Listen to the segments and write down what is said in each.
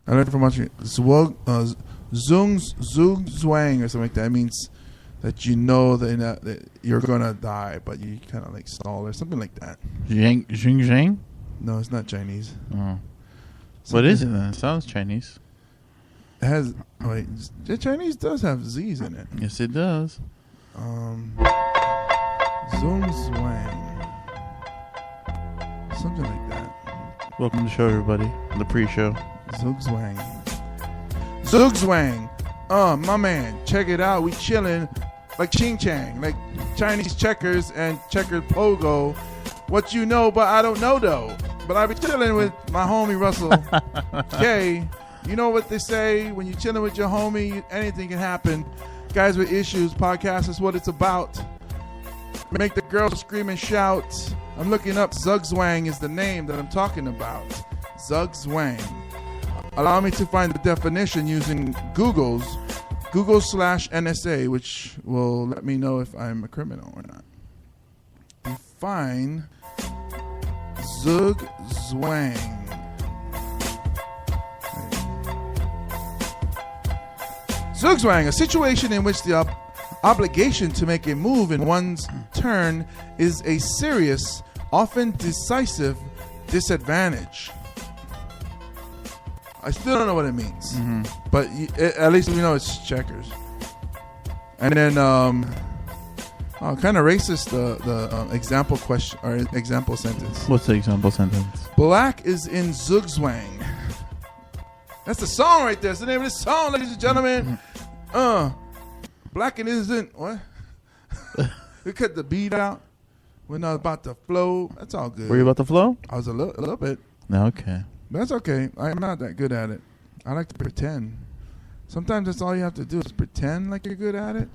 I learned from watching Zugzwang or something like that. It means that you know that you're gonna die, but you kind of like stall or something like that. Zhang? No, it's not Chinese. Oh. What is it then? It sounds Chinese. It has. Wait, the Chinese does have Z's in it. Yes, it does. Zugzwang. Something like that. Welcome to the show, everybody. The pre-show. Zugzwang. My man, check it out. We chilling like Ching Chang, like Chinese checkers and checkered pogo. What you know, but I don't know though. But I be chilling with my homie Russell K. You know what they say when you're chilling with your homie, anything can happen. Guys with Issues podcast is what it's about. Make the girls scream and shout. I'm looking up. Zugzwang is the name that I'm talking about. Zugzwang. Allow me to find the definition using Google/NSA, which will let me know if I'm a criminal or not. Define Zugzwang. Zugzwang, a situation in which the obligation to make a move in one's turn is a serious, often decisive disadvantage. I still don't know what it means, but at least we know it's checkers. And then, kind of racist. The example question or example sentence. What's the example sentence? Black is in Zugzwang. That's the song right there. That's the name of the song, ladies and gentlemen. Black and isn't what? We cut the beat out. We're not about to flow. That's all good. Were you about to flow? I was a little bit. Okay. That's okay. I'm not that good at it. I like to pretend. Sometimes that's all you have to do is pretend like you're good at it,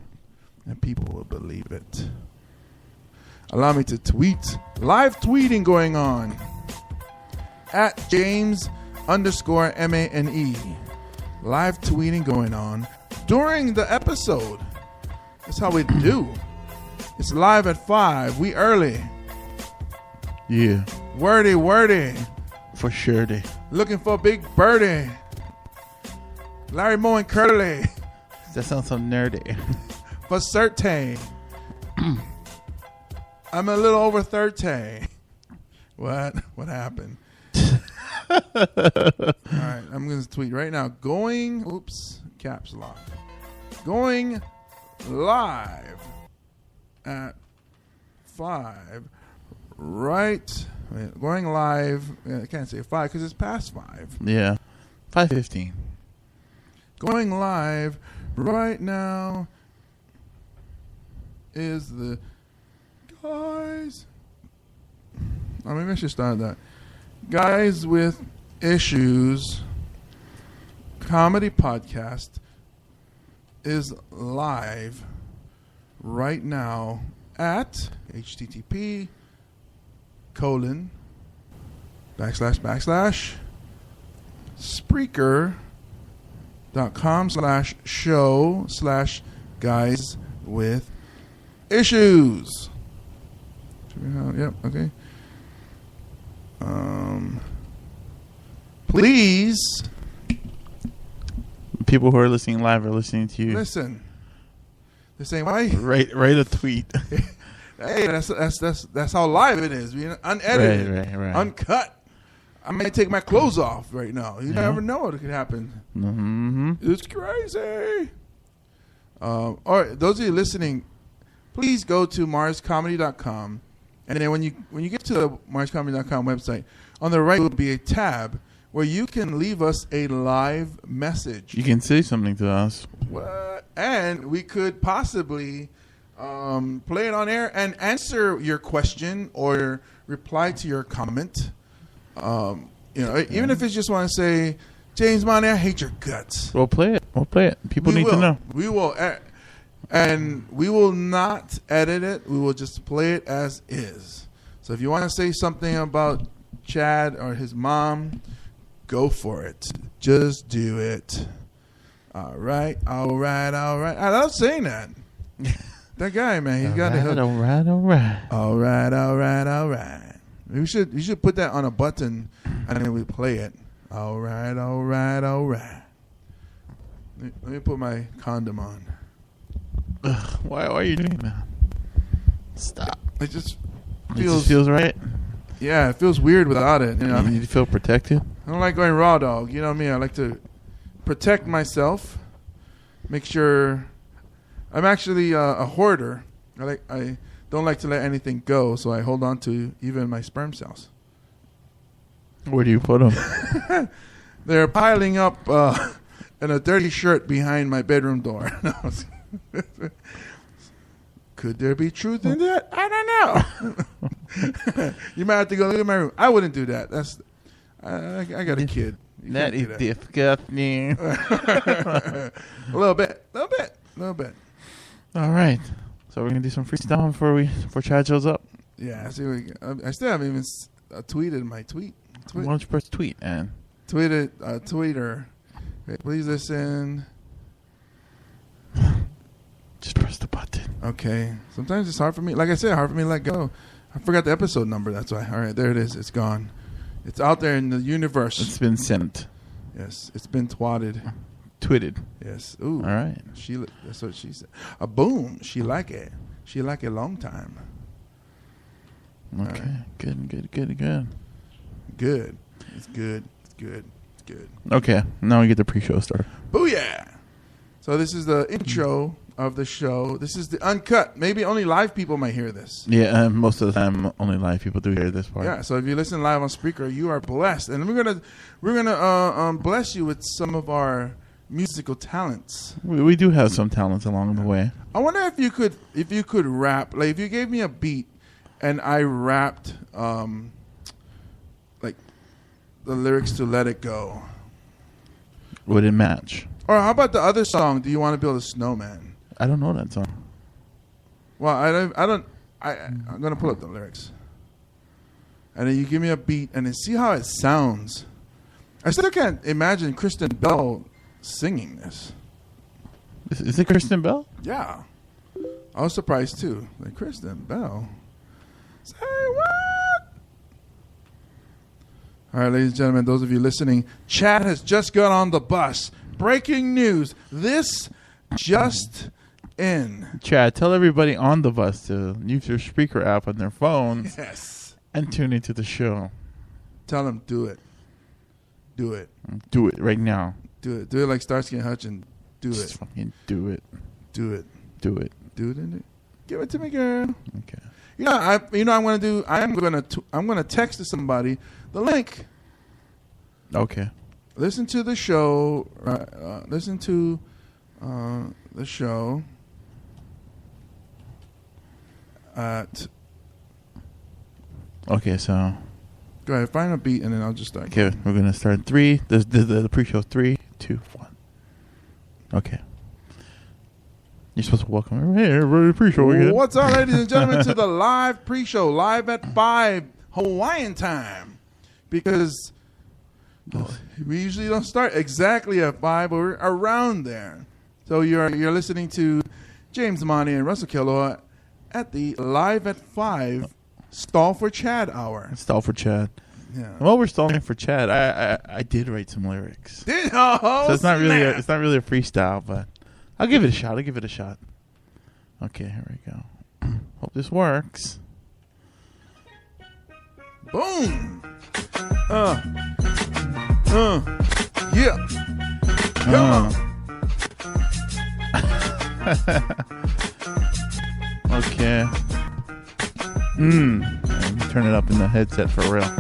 and people will believe it. Allow me to tweet. Live tweeting going on. At James_MANE. Live tweeting going on during the episode. That's how we do. It's live at 5. We early. Yeah. Wordy. For sure. Looking for Big Birdie. Larry Moe and Curly. That sounds so nerdy. For certain. I'm a little over 30. What happened? All right, I'm going to tweet right now. Caps lock. Going live at 5. Right. Going live. I can't say 5 because it's past 5. Yeah. 5:15. Going live right now is the guys. Maybe I should start that. Guys with Issues comedy podcast is live right now at http://Spreaker.com/show/guys with issues. Yep, okay. Please. People who are listening live are listening to you. Listen. They're saying, why? Write a tweet. Hey, that's how live it is. Unedited. Right. Uncut. I may take my clothes off right now. You never know what could happen. Mm-hmm. It's crazy. All right, those of you listening, please go to marscomedy.com. And then when you get to the marscomedy.com website, on the right will be a tab where you can leave us a live message. You can say something to us. What? And we could possibly play it on air and answer your question or reply to your comment. Even if it's just want to say, James Money, I hate your guts. We'll play it. People need to know. We will. And we will not edit it. We will just play it as is. So if you want to say something about Chad or his mom, go for it. Just do it. All right. I love saying that. That guy, man, he's got it. All right. We should put that on a button and then we play it. All right, all right, all right. Let me put my condom on. Ugh, why are you doing that? Stop. It just It just feels right. Yeah, it feels weird without it. You know, You feel protected? I don't like going raw dog. You know me. I like to protect myself. Make sure. I'm actually a hoarder. I don't like to let anything go, so I hold on to even my sperm cells. Where do you put them? They're piling up in a dirty shirt behind my bedroom door. Could there be truth in that? I don't know. You might have to go look at my room. I wouldn't do that. I got a kid. That is disgusting. A little bit. All right. So we're gonna do some freestyle before Chad shows up. Yeah. See, I still haven't even tweeted my tweet. Why don't you press tweet and tweeted Twitter? Okay, please listen. Just press the button. Okay. Sometimes it's hard for me. Like I said, hard for me to let go. I forgot the episode number. That's why. All right, there it is. It's gone. It's out there in the universe. It's been sent. Yes, it's been twatted. Tweeted. Yes. Ooh. All right. That's what she said. A boom. She like it. She like it long time. Okay. Right. Good. Good. It's good. Okay. Now we get the pre-show started. Booyah! So this is the intro of the show. This is the uncut. Maybe only live people might hear this. Yeah, most of the time only live people do hear this part. Yeah, so if you listen live on Spreaker, you are blessed, and we're gonna bless you with some of our musical talents. We do have some talents along the way. I wonder if you could rap. Like if you gave me a beat and I rapped like the lyrics to "Let It Go." Would it match? Or how about the other song? Do you want to build a snowman? I don't know that song. Well, I'm gonna pull up the lyrics, and then you give me a beat, and then see how it sounds. I still can't imagine Kristen Bell singing this. Is it Kristen Bell? Yeah, I was surprised too. Like Kristen Bell. Say what? All right, ladies and gentlemen, those of you listening, Chad has just got on the bus. Breaking news! This just in. Chad, tell everybody on the bus to use your Spreaker app on their phones. Yes. And tune into the show. Tell them do it. Do it. Do it right now. Do it. Do it like Starsky and Hutch and do Just it. Fucking do it. Do it. Do it. Do it. Give it to me, girl. Okay. I'm gonna text to somebody the link. Okay. Listen to the show. Listen to the show at. Okay, so. Go ahead, find a beat, and then I'll just start. Okay, we're gonna start 3. The pre-show 3, 2, 1. Okay. You're supposed to welcome everybody. Hey, everybody, pre-show again. What's up, ladies and gentlemen, to the live pre-show, live at 5 Hawaiian time, because we usually don't start exactly at 5, but we're around there. So you're listening to James Monty and Russell Keloha at the live at 5 stall for Chad hour. Stall for Chad. Yeah. While we're stalling for Chad, I did write some lyrics. So it's not really a freestyle, but I'll give it a shot. Okay, here we go. Hope this works. Boom. Yeah. Come on. Okay. Turn it up in the headset for real.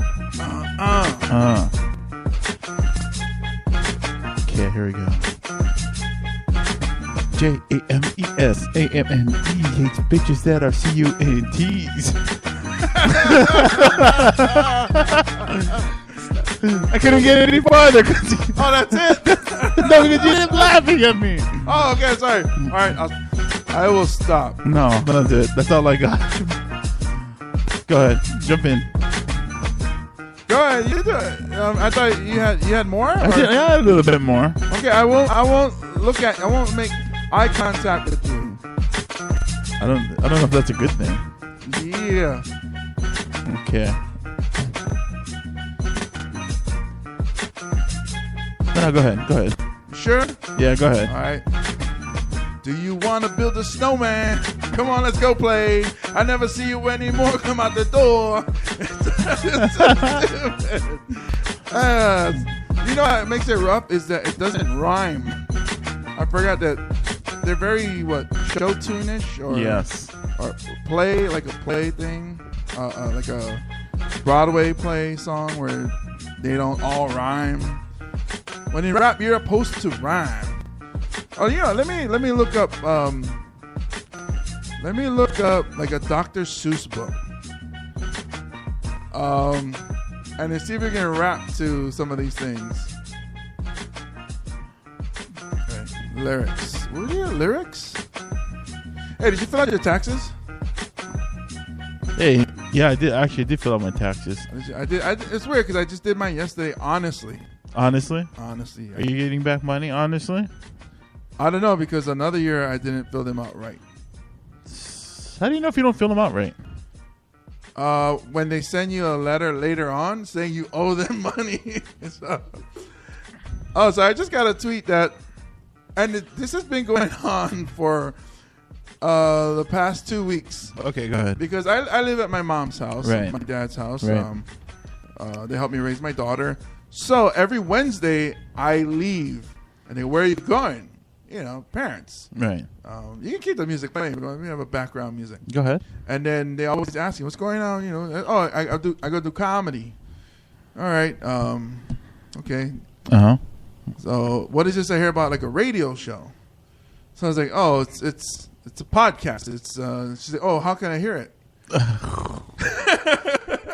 Okay, here we go. JAMESAMNE hates bitches that are CUNTs. I couldn't get any farther. Oh, that's it? No, because you didn't laughing at me. Oh, okay, sorry. All right, I will stop. No, that's it. That's all I got. Go ahead, jump in. Go ahead, you do it. I thought you had more. Yeah, a little bit more. Okay, I won't make eye contact with you. I don't know if that's a good thing. Yeah. Okay. No, go ahead. Go ahead. You sure? Yeah, go ahead. All right. Do you want to build a snowman? Come on, let's go play. I never see you anymore. Come out the door. It's so stupid. You know what makes it rough is that it doesn't rhyme. I forgot that they're very, show tune-ish? Or, Yes. Or play, like a play thing. Like a Broadway play song where they don't all rhyme. When you rap, you're supposed to rhyme. Oh, let me look up. Let me look up like a Dr. Seuss book. And then see if we can rap to some of these things. Okay. Lyrics. Were there lyrics? Hey, did you fill out your taxes? Hey, yeah, I did. Actually, I did fill out my taxes. I did. It's weird because I just did mine yesterday. Honestly. Honestly? Honestly. Are you getting back money? Honestly? I don't know because another year I didn't fill them out right. How do you know if you don't fill them out right? When they send you a letter later on saying you owe them money. So I just got a tweet that, and this has been going on for the past 2 weeks. Okay, go ahead. Because I live at my mom's house, right. My dad's house. Right. They help me raise my daughter. So every Wednesday I leave, and they, where are you going? Parents. Right. You can keep the music playing, but we have a background music. Go ahead. And then they always ask you, what's going on? I go do comedy. All right. Okay. Uh-huh. So what is this I hear about, like a radio show? So I was like, oh, it's a podcast. She's like, oh, how can I hear it?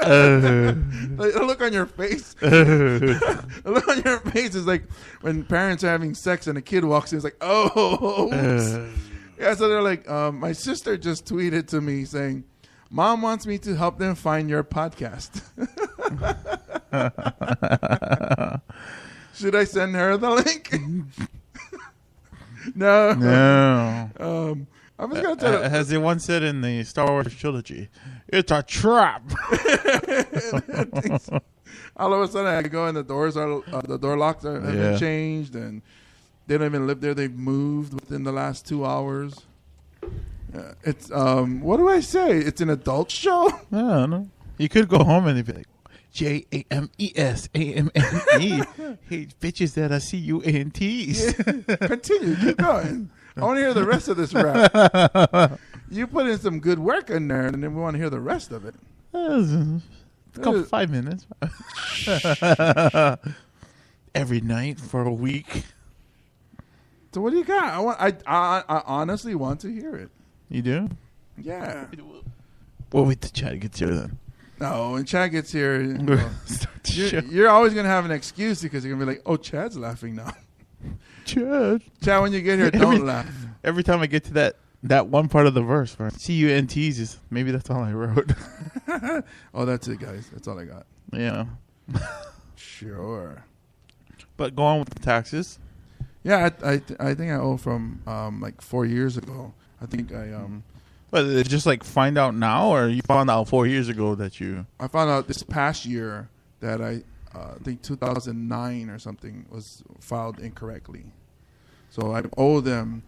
The look on your face. The look on your face is like when parents are having sex and a kid walks in. It's like, oh, oops. Yeah. So they're like, my sister just tweeted to me saying, "Mom wants me to help them find your podcast." Should I send her the link? No. I was gonna tell her. As the one said in the Star Wars trilogy, it's a trap. All of a sudden, I go and the door locks have been changed, and they don't even live there. They've moved within the last 2 hours. It's what do I say? It's an adult show. I don't know. You could go home and be like, JAMESAMME. Hey, bitches that I see you CUNTs. Continue, keep going. I want to hear the rest of this rap. You put in some good work in there, and then we want to hear the rest of it. A couple 5 minutes. Every night for a week. So what do you got? I honestly want to hear it. You do? Yeah. Well, wait till Chad gets here then. No, when Chad gets here, you're always going to have an excuse because you're going to be like, oh, Chad's laughing now. Chad, when you get here, don't laugh. Every time I get to that one part of the verse where CUNTs is, maybe that's all I wrote. Oh, that's it, guys. That's all I got. Yeah. Sure. But go on with the taxes. Yeah, I think I owe from like 4 years ago. I think But just like find out now, or you found out 4 years ago that you... I found out this past year that I think 2009 or something was filed incorrectly. So I owe them,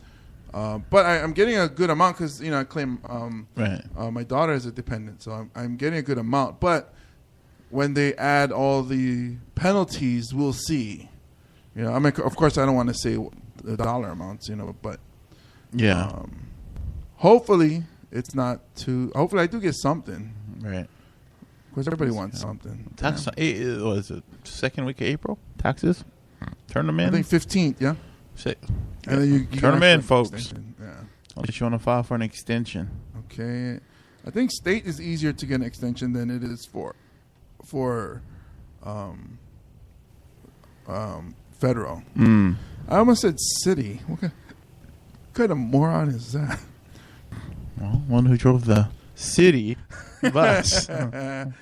but I'm getting a good amount because I claim my daughter is a dependent, so I'm getting a good amount. But when they add all the penalties, we'll see. I mean, of course, I don't want to say the dollar amounts, but yeah. Hopefully it's not too. Hopefully I do get something. Right. Of course, everybody wants something. Tax. What is it? Second week of April? Taxes. Turn them in. I think 15th. Yeah. And then you turn them in, folks. Yeah. Unless you want to file for an extension. Okay. I think state is easier to get an extension than it is for federal. I almost said city. What kind of moron is that? Well, one who drove the city bus. Anyways.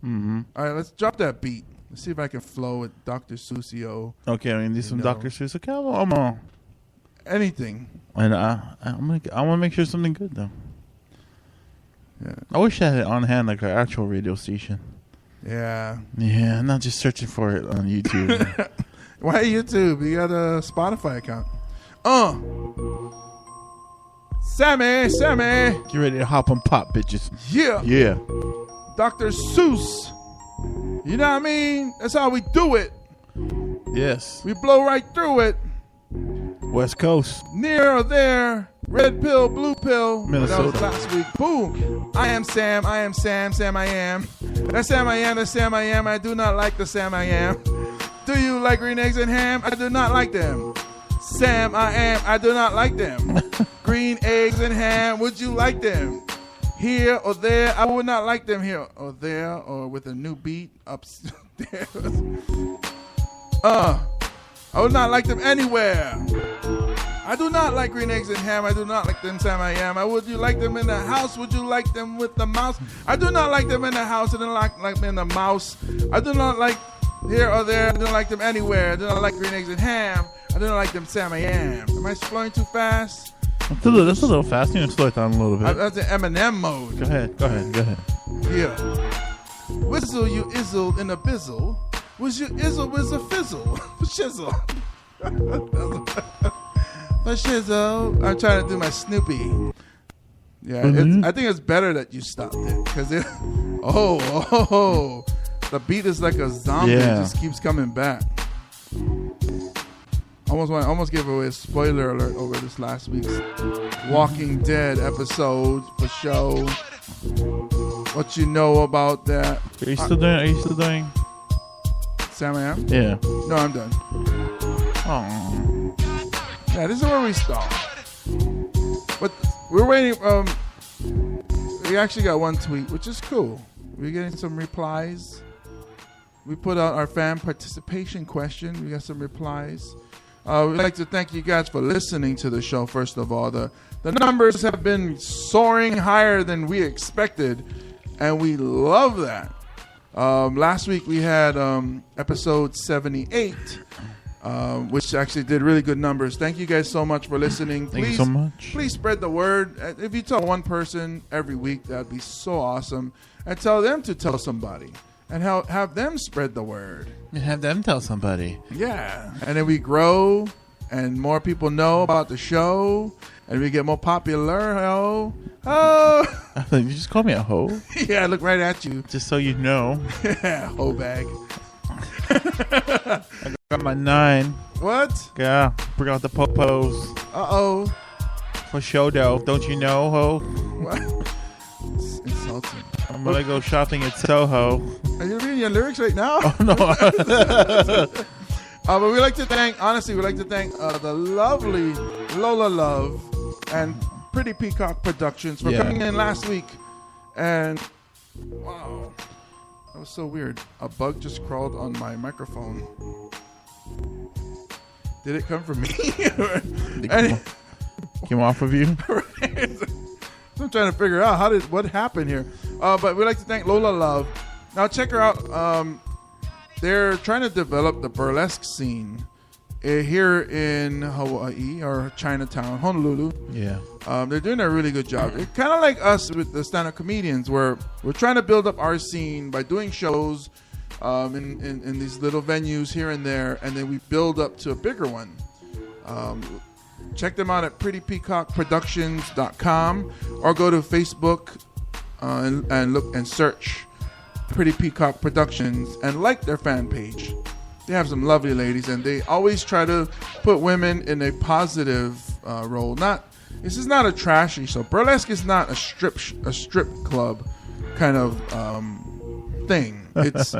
Mm-hmm. All right, let's drop that beat. Let's see if I can flow with Dr. Susio. Okay, I mean, do some Dr. Susio. Come on. Anything. And I want to make sure something good, though. Yeah. I wish I had it on hand like an actual radio station. Yeah. Yeah, not just searching for it on YouTube. Why YouTube? You got a Spotify account. Sammy. Get ready to hop on pop, bitches. Yeah. Yeah. Dr. Seuss. You know what I mean? That's how we do it. Yes. We blow right through it. West Coast. Near or there. Red pill, blue pill. Minnesota. That was last week. Boom. I am Sam. Sam I am. That's Sam I am. That's Sam I am. I do not like the Sam I am. Do you like green eggs and ham? I do not like them. Sam I am. I do not like them. Green eggs and ham. Would you like them? Here or there? I would not like them here or there or with a new beat upstairs. I would not like them anywhere. I do not like green eggs and ham. I do not like them, Sam I am. Would you like them in the house? Would you like them with the mouse? I do not like them in the house. I do not like them in the mouse. I do not like here or there. I do not like them anywhere. I do not like green eggs and ham. I do not like them, Sam I am. Am I flowing too fast? That's a little fast. You can slow it down a little bit. That's in Eminem mode. Go ahead. Yeah. Whistle you izzle in a bizzle. Was you izzle was a fizzle. Shizzle. The shizzle. I'm trying to do my Snoopy. Yeah, I think it's better that you stopped it because it. Oh, the beat is like a zombie. Yeah. It just keeps coming back. Almost gave away a spoiler alert over this last week's Walking Dead episode for show. What you know about that? Are you still doing? Sam I am? Yeah. No, I'm done. Oh. Yeah, this is where we start. But we're waiting. We actually got one tweet, which is cool. We're getting some replies. We put out our fan participation question. We got some replies. We'd like to thank you guys for listening to the show, first of all. The numbers have been soaring higher than we expected, and we love that. Last week we had episode 78, which actually did really good numbers. Thank you guys so much for listening. Thank you so much. Please spread the word. If you tell one person every week, that'd be so awesome. And tell them to tell somebody. And have them spread the word. And have them tell somebody. Yeah. And then we grow, and more people know about the show, and we get more popular. Oh. You just call me a hoe? Yeah, I look right at you. Just so you know. Yeah, hoe bag. I got my 9. What? Yeah, bring out the popos. Uh-oh. For show though, don't you know, ho? What? It's insulting. I'm gonna go shopping at Soho. Are you reading your lyrics right now? Oh no. But we'd like to thank the lovely Lola Love and Pretty Peacock Productions for coming in last week. And wow, that was so weird. A bug just crawled on my microphone. Did it come from me? Came off of you? So I'm trying to figure out what happened here. But we'd like to thank Lola Love. Now check her out. They're trying to develop the burlesque scene here in Hawaii or Chinatown, Honolulu. Yeah. They're doing a really good job. It's kind of like us with the stand-up comedians, where we're trying to build up our scene by doing shows in these little venues here and there, and then we build up to a bigger one. Check them out at prettypeacockproductions.com or go to Facebook and look and search Pretty Peacock Productions and like their fan page. They have some lovely ladies, and they always try to put women in a positive role. This is not a trashy show. Burlesque is not a strip club kind of thing. It's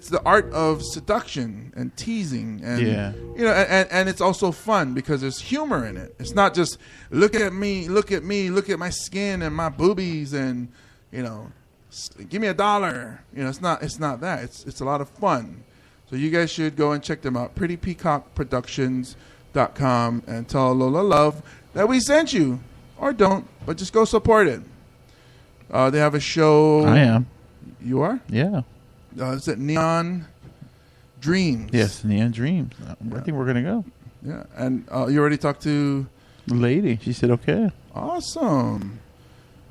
the art of seduction and teasing, and and it's also fun because there's humor in it. It's not just look at me, look at my skin and my boobies, and give me $1. It's not that. It's a lot of fun. So you guys should go and check them out. prettypeacockproductions.com and tell Lola Love that we sent you, or don't, but just go support it. They have a show. I am. You are? Yeah. Is it Neon Dreams? Yes, Neon Dreams. I think we're gonna go. Yeah, and you already talked to the lady. She said okay. Awesome.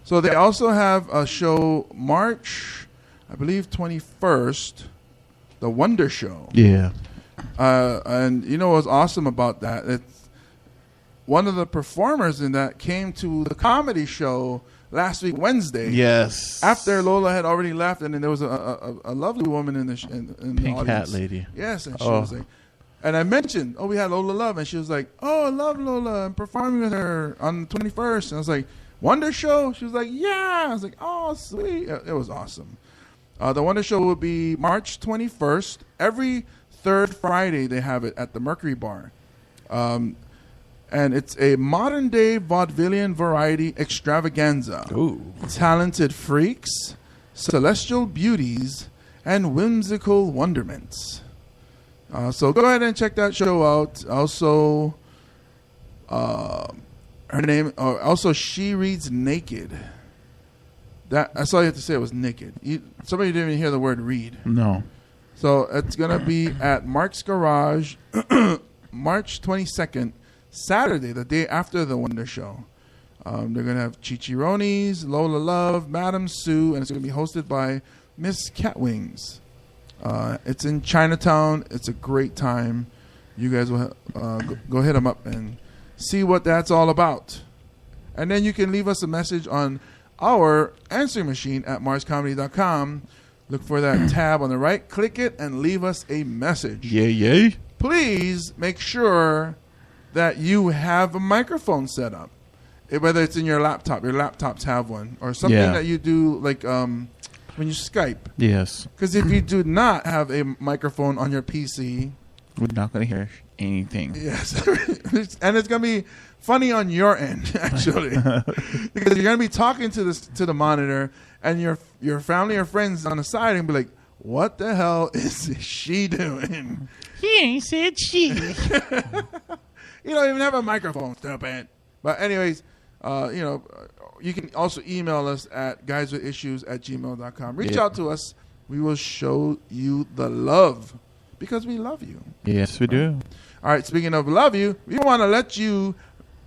So they also have a show March, I believe 21st, the Wonder Show. Yeah. And you know what's awesome about that? It's one of the performers in that came to the comedy show last week Wednesday. Yes. After Lola had already left, and then there was a lovely woman in the in the Pink audience. hat lady. Yes, and she was like, and I mentioned, we had Lola Love, and she was like, I love Lola. I'm performing with her on the 21st. And I was like, Wonder Show? She was like, yeah. I was like, oh, sweet. It was awesome. The Wonder Show will be March 21st. Every third Friday they have it at the Mercury Bar. And it's a modern-day vaudevillian variety extravaganza. Ooh. Talented freaks, celestial beauties, and whimsical wonderments. So go ahead and check that show out. Also, her name. Also, She Reads Naked. That's all you have to say. It was naked. Somebody didn't even hear the word read. No. So it's gonna be at Mark's Garage, March 22nd, Saturday, the day after the Wonder Show. They're gonna have Chichironis, Lola Love, Madam Sue, and it's gonna be hosted by Miss Catwings. It's in Chinatown. It's a great time. You guys will go hit them up and see what that's all about. And then you can leave us a message on our answering machine at marscomedy.com. Look for that tab on the right. Click it and leave us a message. Yay. Please make sure that you have a microphone set up. Whether it's in your laptop. Your laptops have one. Or something that you do like... when you Skype. Yes. Because if you do not have a microphone on your PC... We're not going to hear anything. Yes. And it's going to be funny on your end, actually. Because you're going to be talking to the monitor, and your family or friends on the side and be like, what the hell is she doing? He ain't said she. You don't even have a microphone, stupid. But anyways, you can also email us at guyswithissues@gmail.com. Reach out to us. We will show you the love because we love you. Yes, we do. All right, speaking of love you, we want to let you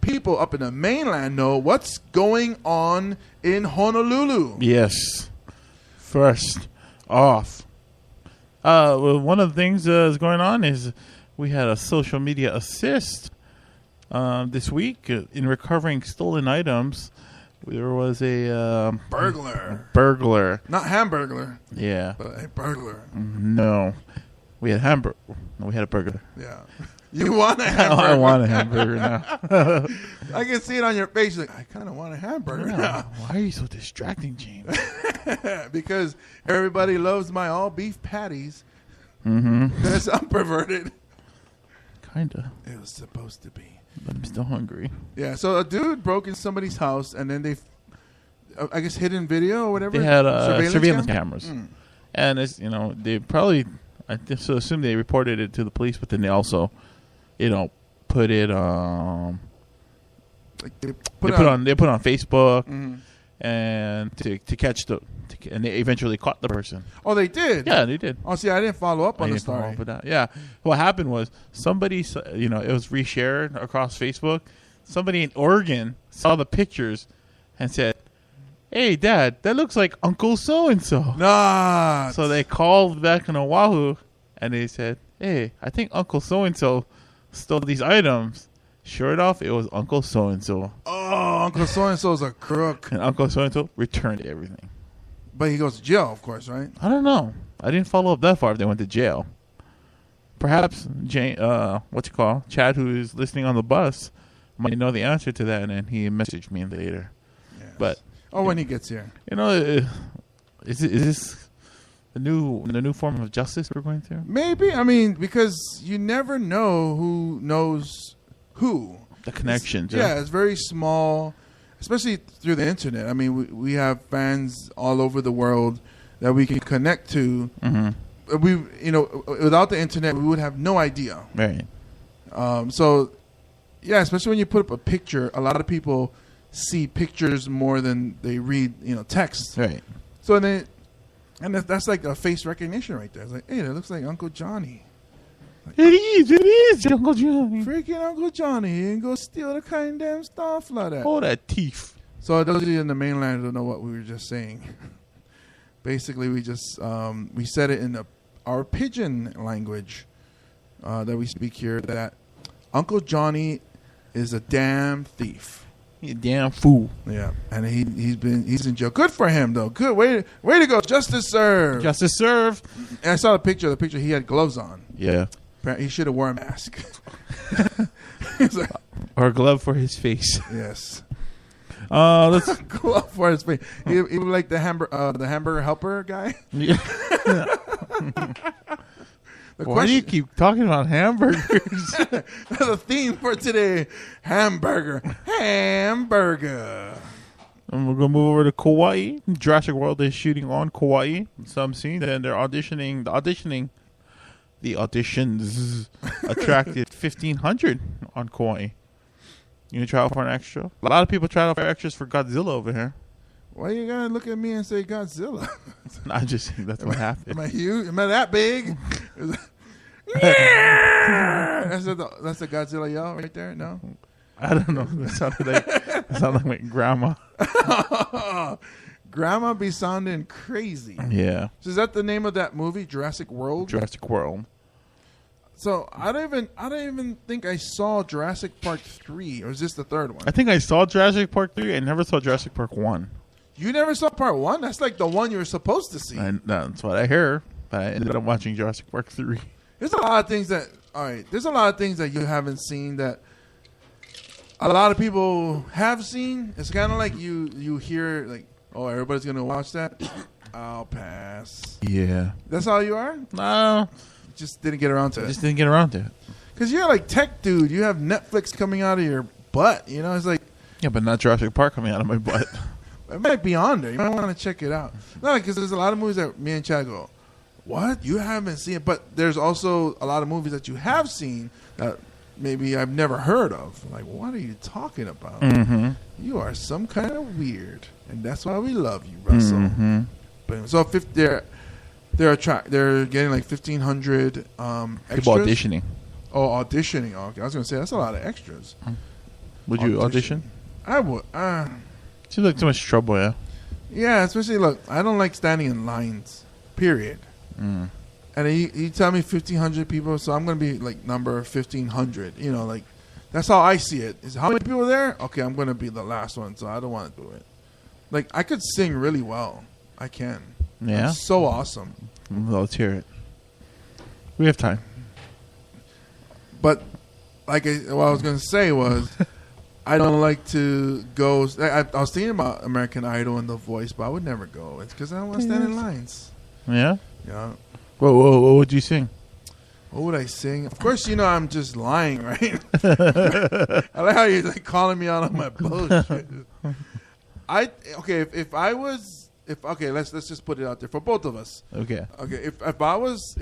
people up in the mainland know what's going on in Honolulu. Yes. First off, one of the things that's going on is we had a social media assist this week in recovering stolen items. There was a burglar. Not hamburglar. Yeah. But a burglar. No. We had we had a burglar. Yeah. You want a hamburger? I want a hamburger now. I can see it on your face. Like, I kind of want a hamburger now. Why are you so distracting, James? Because everybody loves my all beef patties. Mm-hmm. Because I'm perverted. Kinda. It was supposed to be. But I'm still hungry. Yeah, so a dude broke in somebody's house, and then they, I guess, hidden video or whatever. They had surveillance cameras, and it's they probably I so assume they reported it to the police, but then they also, put it they put it on Facebook, and to catch and they eventually caught the person. Oh, they did? Yeah, they did. Oh, see, I didn't follow up on the story. Yeah. What happened was somebody, it was reshared across Facebook. Somebody in Oregon saw the pictures and said, hey, Dad, that looks like Uncle so-and-so. Nah. So they called back in Oahu and they said, hey, I think Uncle so-and-so stole these items. Sure enough, it was Uncle so-and-so. Oh, Uncle so-and-so's a crook. And Uncle so-and-so returned everything. But he goes to jail, of course, right? I don't know. I didn't follow up that far if they went to jail. Perhaps Chad, who is listening on the bus, might know the answer to that, and then he messaged me later. Yes. But when he gets here, is this the new form of justice we're going through? Maybe. I mean, because you never know who knows who. The connections. It's very small. Especially through the internet. I mean, we have fans all over the world that we can connect to. Mm-hmm. Without the internet, we would have no idea. Right. Especially when you put up a picture, a lot of people see pictures more than they read, text. Right. So that's like a face recognition right there. It's like, hey, that looks like Uncle Johnny. Like, it is Uncle Johnny. Freaking Uncle Johnny. He didn't go steal the kind of damn stuff like that. Oh, that thief. So those of you in the mainland don't know what we were just saying. Basically, we just we said it in our pidgin language. that we speak here that Uncle Johnny is a damn thief. You damn fool. Yeah, and he's in jail. Good for him though. Good way to go. Justice served. Justice served. And I saw the picture. The picture, he had gloves on. Yeah. He should have worn a mask. Like, or a glove for his face. Yes. Let's glove for his face. He was like the hamburger helper guy. Yeah. Why do you keep talking about hamburgers? The theme for today: hamburger. And we're gonna move over to Kauai. Jurassic World is shooting on Kauai. Some scene, and they're auditioning. The auditions attracted 1,500 on Kauai. You gonna try out for an extra? A lot of people tried out for extras for Godzilla over here. Why you gotta look at me and say Godzilla? I just think that's what happened. Am I huge? Am I that big? Yeah! That's the Godzilla yell right there. No, I don't know. That sounded like my grandma. Grandma be sounding crazy. Yeah. So is that the name of that movie, Jurassic World? Jurassic World. So I don't even think I saw Jurassic Park 3, or is this the third one? I think I saw Jurassic Park 3. I never saw Jurassic Park 1. You never saw Part 1? That's like the one you were supposed to see. That's what I hear. But I ended up watching Jurassic Park 3. There's a lot of things that you haven't seen that a lot of people have seen. It's kind of like you hear like, oh, everybody's gonna watch that. I'll pass. Yeah. That's all you are? No. Just didn't get around to it. Just didn't get around to it. Because you're like tech dude. You have Netflix coming out of your butt. You know, it's like. Yeah, but not Jurassic Park coming out of my butt. It might be on there. You might want to check it out. No, because there's a lot of movies that me and Chad go, what? You haven't seen it? But there's also a lot of movies that you have seen that maybe I've never heard of. Like, what are you talking about? Mm-hmm. You are some kind of weird. And that's why we love you, Russell. Mm-hmm. But, so they're getting like 1,500 extras. People auditioning. Oh, auditioning. Oh, okay. I was going to say, that's a lot of extras. Would you audition? I would. Seems like too much trouble, yeah? Yeah, especially, look, I don't like standing in lines, period. Mm. And you tell me 1,500 people, so I'm going to be like number 1,500. You know, like, that's how I see it. Is how many people are there? Okay, I'm going to be the last one, so I don't want to do it. Like, I could sing really well. I can. Yeah? I'm so awesome. Well, let's hear it. We have time. But, what I was going to say was, I don't like to go. I was thinking about American Idol and The Voice, but I would never go. It's because I don't want to stand in lines. Yeah? Yeah. What would you sing? What would I sing? Of course, you know I'm just lying, right? I like how you're like calling me out on my bullshit. Let's just put it out there for both of us. Okay. Okay. If I was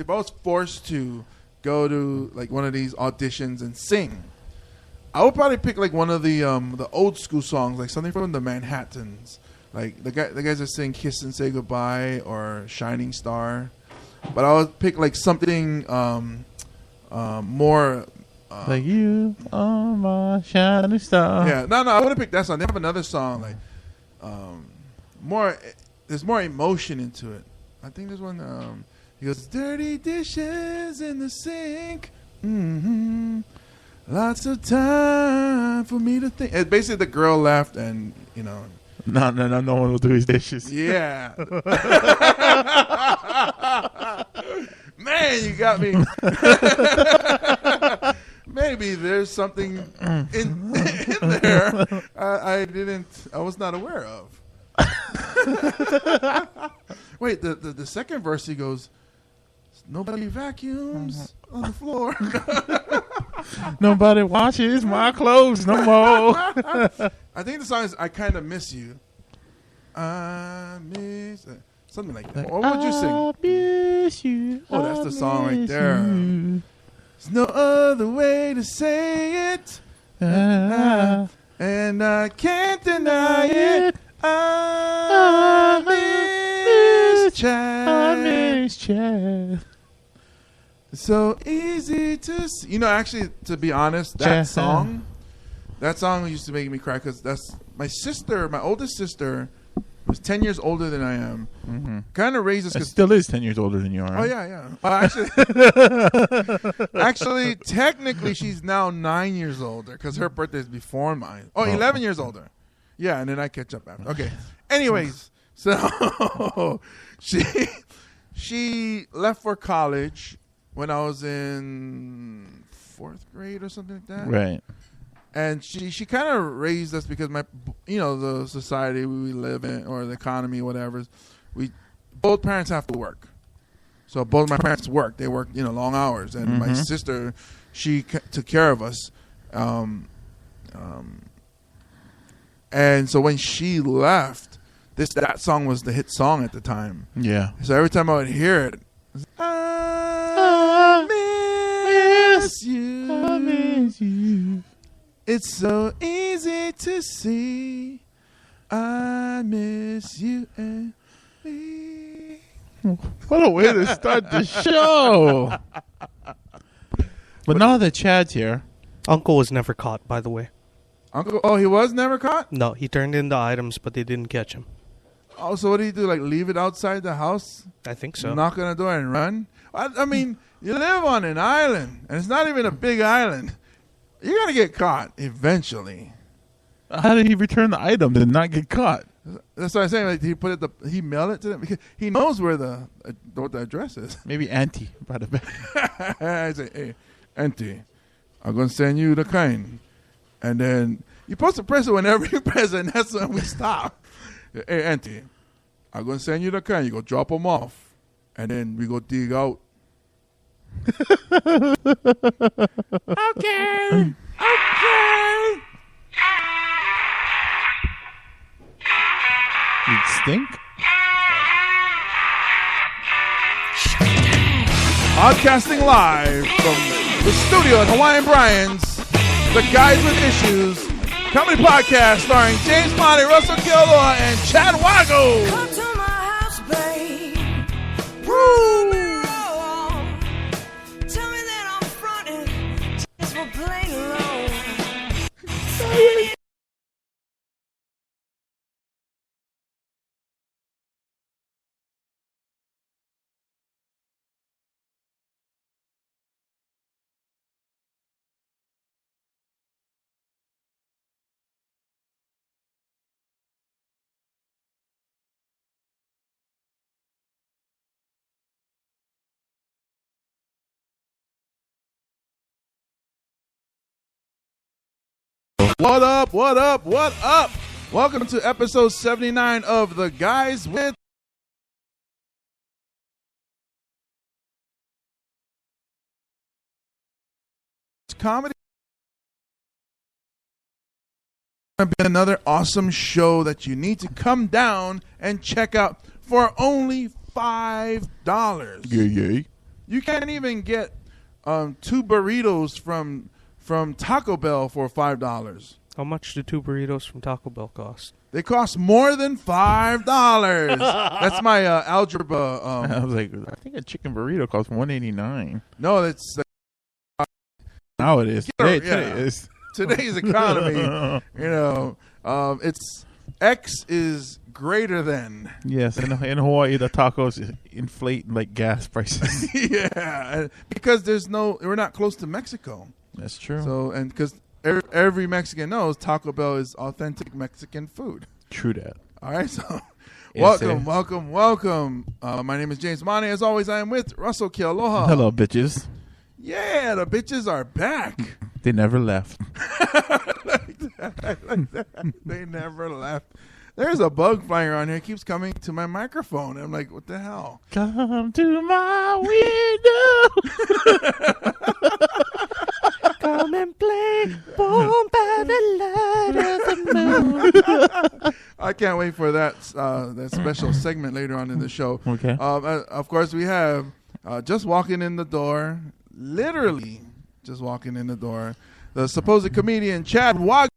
forced to go to like one of these auditions and sing, I would probably pick like one of the old school songs, like something from the Manhattans, like the guys that sing "Kiss and Say Goodbye" or "Shining Star." But I would pick like something more. Like you are my shining star. Yeah, no, I wouldn't pick that song. They have another song like more. There's more emotion into it. I think there's one. He goes, "Dirty dishes in the sink. Mm-hmm. Lots of time for me to think." And basically, the girl left, and you know. No one will do his dishes. Yeah. Man, you got me. Maybe there's something in there I was not aware of. Wait, the second verse he goes, "Nobody vacuums on the floor. Nobody washes my clothes no more." I think the song is "I Kinda Miss You." I miss something like that. What would you sing? I miss you. Oh, that's the song right there. There's no other way to say it, and I can't deny it. I miss Chad. I miss Chad. It's so easy to see. You know, actually, to be honest, that song used to make me cry because that's my sister, my oldest sister. was 10 years older than I am. Mm-hmm. Kind of raised us. It still is 10 years older than you are. Oh, Right? yeah. Actually, technically, she's now 9 years older because her birthday is before mine. Oh, 11 years older. Yeah, and then I catch up after. Okay. Anyways, so she left for college when I was in 4th grade or something like that. Right. And she kind of raised us because the society we live in or the economy, whatever, both parents have to work. So both my parents work. They work, long hours. And my sister, she took care of us. And so when she left, that song was the hit song at the time. Yeah. So every time I would hear it, I miss you. I miss you. It's so easy to see. I miss you and me. What a way to start the show. But now that Chad's here. Uncle was never caught, by the way. Uncle? Oh, he was never caught? No, he turned in the items, but they didn't catch him. Oh, so what do you do? Like leave it outside the house? I think so. Knock on the door and run? I mean, you live on an island, and it's not even a big island. You're going to get caught eventually. How did he return the item and not get caught? That's what I'm saying. Like, he mailed it to them because he knows what the address is. Maybe Auntie brought it back. I say, hey, Auntie, I'm going to send you the kind. And then you're supposed to press it whenever you press it, and that's when we stop. Hey, Auntie, I'm going to send you the kind. You go drop them off. And then we go dig out. Okay. You'd stink? Podcasting live from the studio at Hawaiian Brian's, the Guys with Issues comedy podcast starring James Monty, Russell Killoa, and Chad Wago. Come to my house, babe. Woo! Tell me that I'm fronting. Just for playing alone. What up, what up, what up? Welcome to episode 79 of The Guys with Comedy. It's been another awesome show that you need to come down and check out for only $5. Yay. You can't even get 2 burritos from Taco Bell for $5. How much do 2 burritos from Taco Bell cost? They cost more than $5. That's my algebra. I was like, I think a chicken burrito costs $1.89. No, that's Now it is. Today yeah. is. Today's economy. It's X is greater than. Yes, in Hawaii, the tacos inflate like gas prices. Yeah, because we're not close to Mexico. That's true. So, and because every Mexican knows Taco Bell is authentic Mexican food. True that. All right, so Yes, welcome. My name is James Monty. As always, I am with Russell Kialoha. Hello, bitches. Yeah, the bitches are back. They never left. like that. They never left. There's a bug flying around here. It keeps coming to my microphone. I'm like, what the hell? Come to my window. Come and play, born by the light of the moon. I can't wait for that special segment later on in the show. Okay. Of course, we have just walking in the door, literally just walking in the door, the supposed comedian Chad Wag.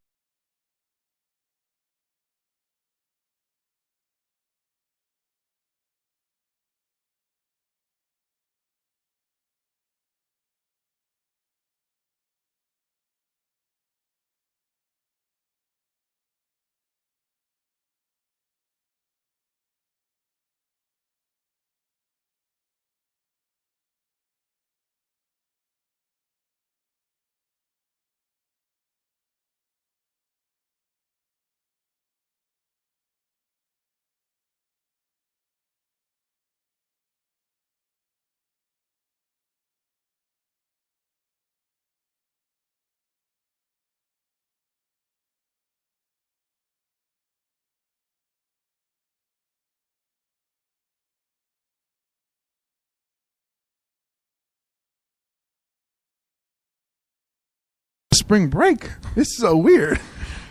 spring break. This is so weird.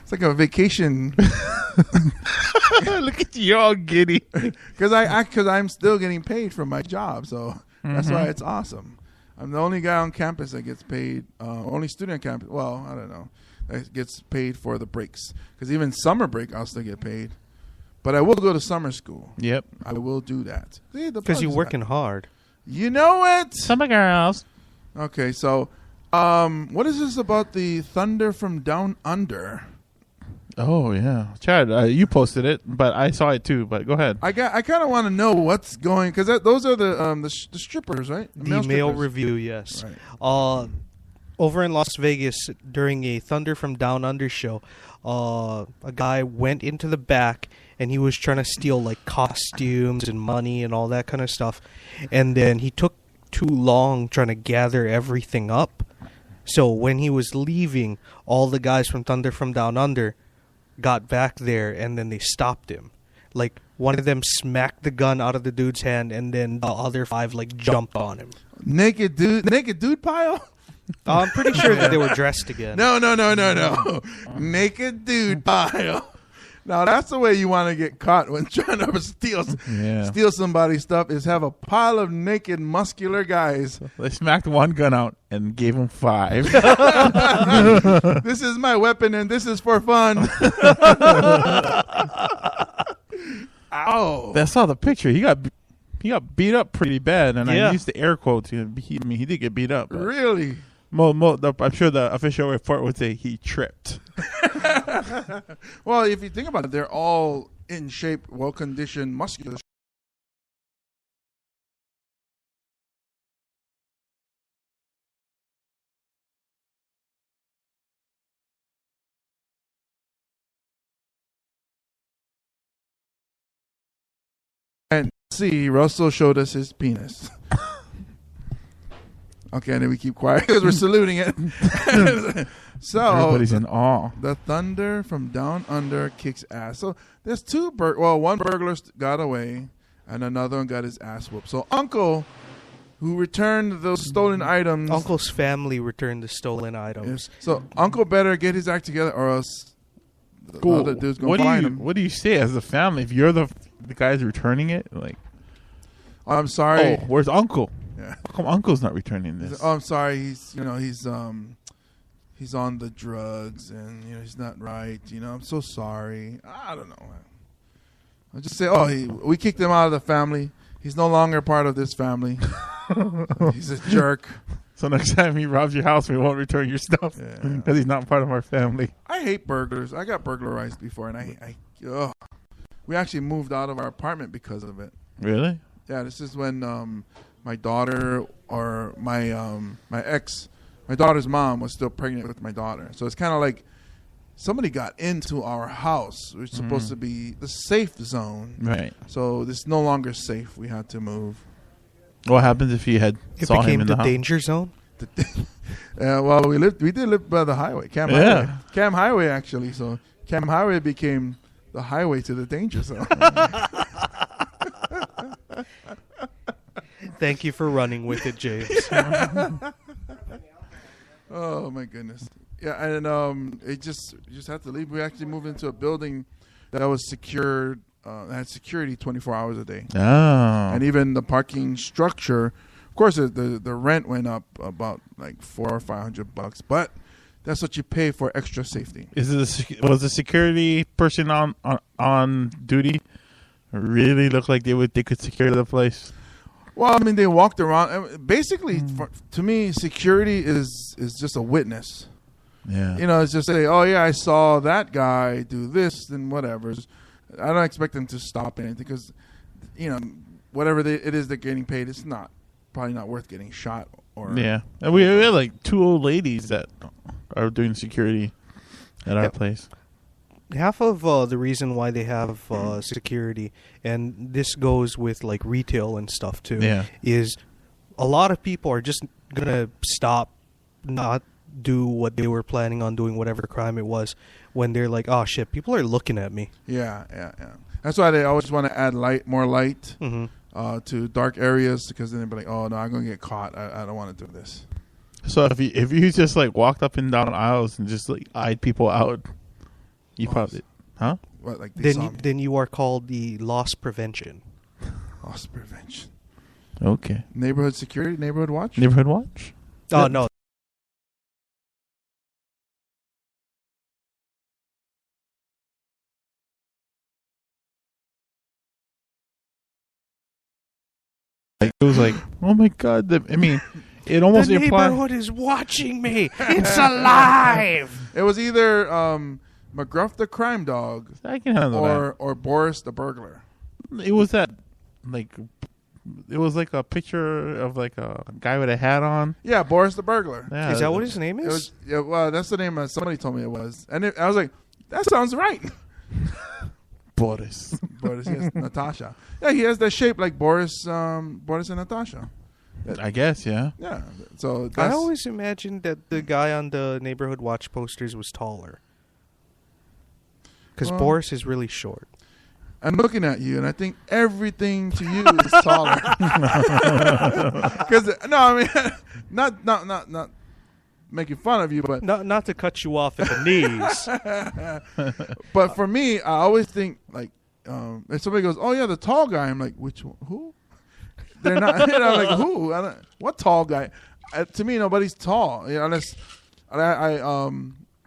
It's like a vacation. Look at you, all giddy. Because I'm still getting paid from my job, so that's why it's awesome. I'm the only guy on campus that gets paid. Only student on campus. Well, I don't know. That gets paid for the breaks. Because even summer break, I'll still get paid. But I will go to summer school. Yep. I will do that. Because you're working hard. You know it. Summer girls. Okay, so what is this about the thunder from down under? Oh yeah, Chad, you posted it, but I saw it too. But go ahead. I kind of want to know what's going because those are the strippers, right? The male strippers. review, yes. Right. Over in Las Vegas during a Thunder from Down Under show, a guy went into the back and he was trying to steal like costumes and money and all that kind of stuff, and then he took too long trying to gather everything up. So when he was leaving, all the guys from Thunder from Down Under got back there and then they stopped him. Like one of them smacked the gun out of the dude's hand and then the other 5 like jumped on him. Naked dude pile? I'm pretty sure that they were dressed again. No. Naked dude pile. Now that's the way you want to get caught when trying to steal somebody's stuff is have a pile of naked muscular guys. They smacked one gun out and gave him 5. This is my weapon and this is for fun. Ow! I saw the picture. He got beat up pretty bad, and Yeah. I used the air quotes. He did get beat up. Really? I'm sure the official report would say he tripped. Well, if you think about it, they're all in shape, well-conditioned, muscular. And see, Russell showed us his penis. Okay, and then we keep quiet because we're saluting it. So Everybody's in awe. the thunder from down under kicks ass. So there's one burglar got away, and another one got his ass whooped. So Uncle, who returned those stolen items, Uncle's family returned the stolen items. so Uncle better get his act together, or else the other dude's gonna find him. What do you say as a family if you're the guys returning it? Like, I'm sorry. oh, where's Uncle? Yeah. How come Uncle's not returning this? Oh, I'm sorry. He's on the drugs and he's not right. I'm so sorry. I don't know. I'll just say, we kicked him out of the family. He's no longer part of this family. He's a jerk. So next time he robs your house, we won't return your stuff because he's not part of our family. I hate burglars. I got burglarized before, and we actually moved out of our apartment because of it. Really? Yeah, this is when my daughter or my daughter's mom was still pregnant with my daughter. So it's kind of like somebody got into our house. We're supposed to be the safe zone. Right. So this is no longer safe. We had to move. What happens if you It saw him became in the the house? danger zone. Well, we did live by the highway, Cam Highway. Cam Highway, actually. So Cam Highway became the highway to the danger zone. Thank you for running with it, James. Oh my goodness. Yeah, and it just had to leave. We actually moved into a building that was secured, had security 24 hours a day. Oh. And even the parking structure, of course, the rent went up about like $400 or $500, but that's what you pay for extra safety. Was the security person on duty really look like they could secure the place? Well, I mean, they walked around. Basically, to me, security is just a witness. Yeah. It's just say, oh yeah, I saw that guy do this and whatever. I don't expect them to stop anything because, whatever it is they're getting paid, it's probably not worth getting shot or. Yeah, and we had like 2 old ladies that are doing security at our place. Half of the reason why they have security, and this goes with like retail and stuff too, is a lot of people are just gonna stop, not do what they were planning on doing, whatever crime it was, when they're like, oh shit, people are looking at me. Yeah. That's why they always want to add more light to dark areas, because then they'll be like, oh no, I'm gonna get caught. I don't want to do this. So if you just like walked up and down aisles and just like eyed people out, you probably, huh? What, like they saw me? Then you are called the loss prevention. Loss prevention. Okay. Neighborhood security, neighborhood watch. Neighborhood watch. Oh no. Like, it was like, oh my god! I mean, it almost The implied. neighborhood is watching me. It's alive. It was either McGruff the crime dog I can handle or Boris the burglar. that. It was that, like, it was like a picture of like a guy with a hat on. Yeah, Boris the burglar. Yeah, Is that what his name It is? was, yeah, well, that's the name somebody told me it was, and I was like, that sounds right. Boris? Boris, yes, Natasha. Yeah, he has that shape like Boris, Boris and Natasha. I guess, yeah. Yeah, so I that's, always imagined that the guy on the neighborhood watch posters was taller. Because Well- Boris is really short. I'm looking at you, and I think everything to you is taller. Because no, I mean, not making fun of you, but Not to cut you off at the knees. but for me, I always think like if somebody goes, "Oh yeah, the tall guy," I'm like, "Which one? Who?" They're not. You know, like who? What tall guy? To me, nobody's tall. You know, unless I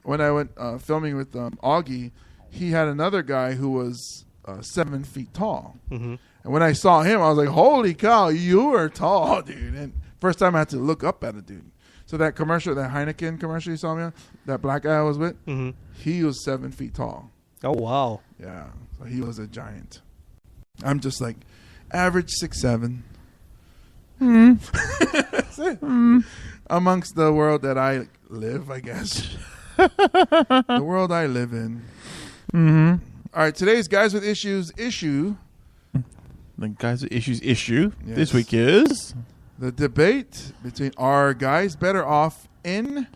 when I went filming with Augie, he had another guy who was 7 feet tall. Mm-hmm. And when I saw him, I was like, "Holy cow, you are tall, dude!" And first time I had to look up at a dude. So that commercial, that Heineken commercial you saw me on, that black guy I was with, Mm-hmm. he was 7 feet tall. Oh wow. Yeah, so he was a giant. I'm just like average 6'7". That's it. Amongst the world that I live, I guess. The world I live in. Mm-hmm. All right, today's Guys with Issues issue. The guys with issues issue Yes. this week is The debate between are guys better off in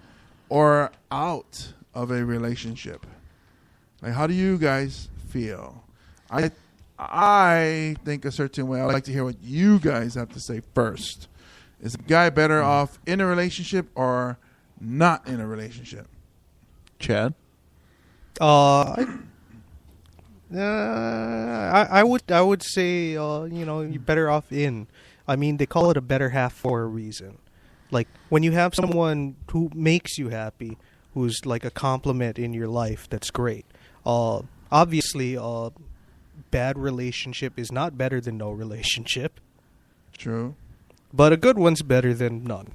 or out of a relationship? Like, how do you guys feel? I think a certain way. I'd like to hear what you guys have to say first. Is a guy better off in a relationship or not in a relationship? Chad. I would say you're better off in. I mean, they call it a better half for a reason. Like when you have someone who makes you happy, who's like a compliment in your life, that's great. Obviously, bad relationship is not better than no relationship, True. but a good one's better than none.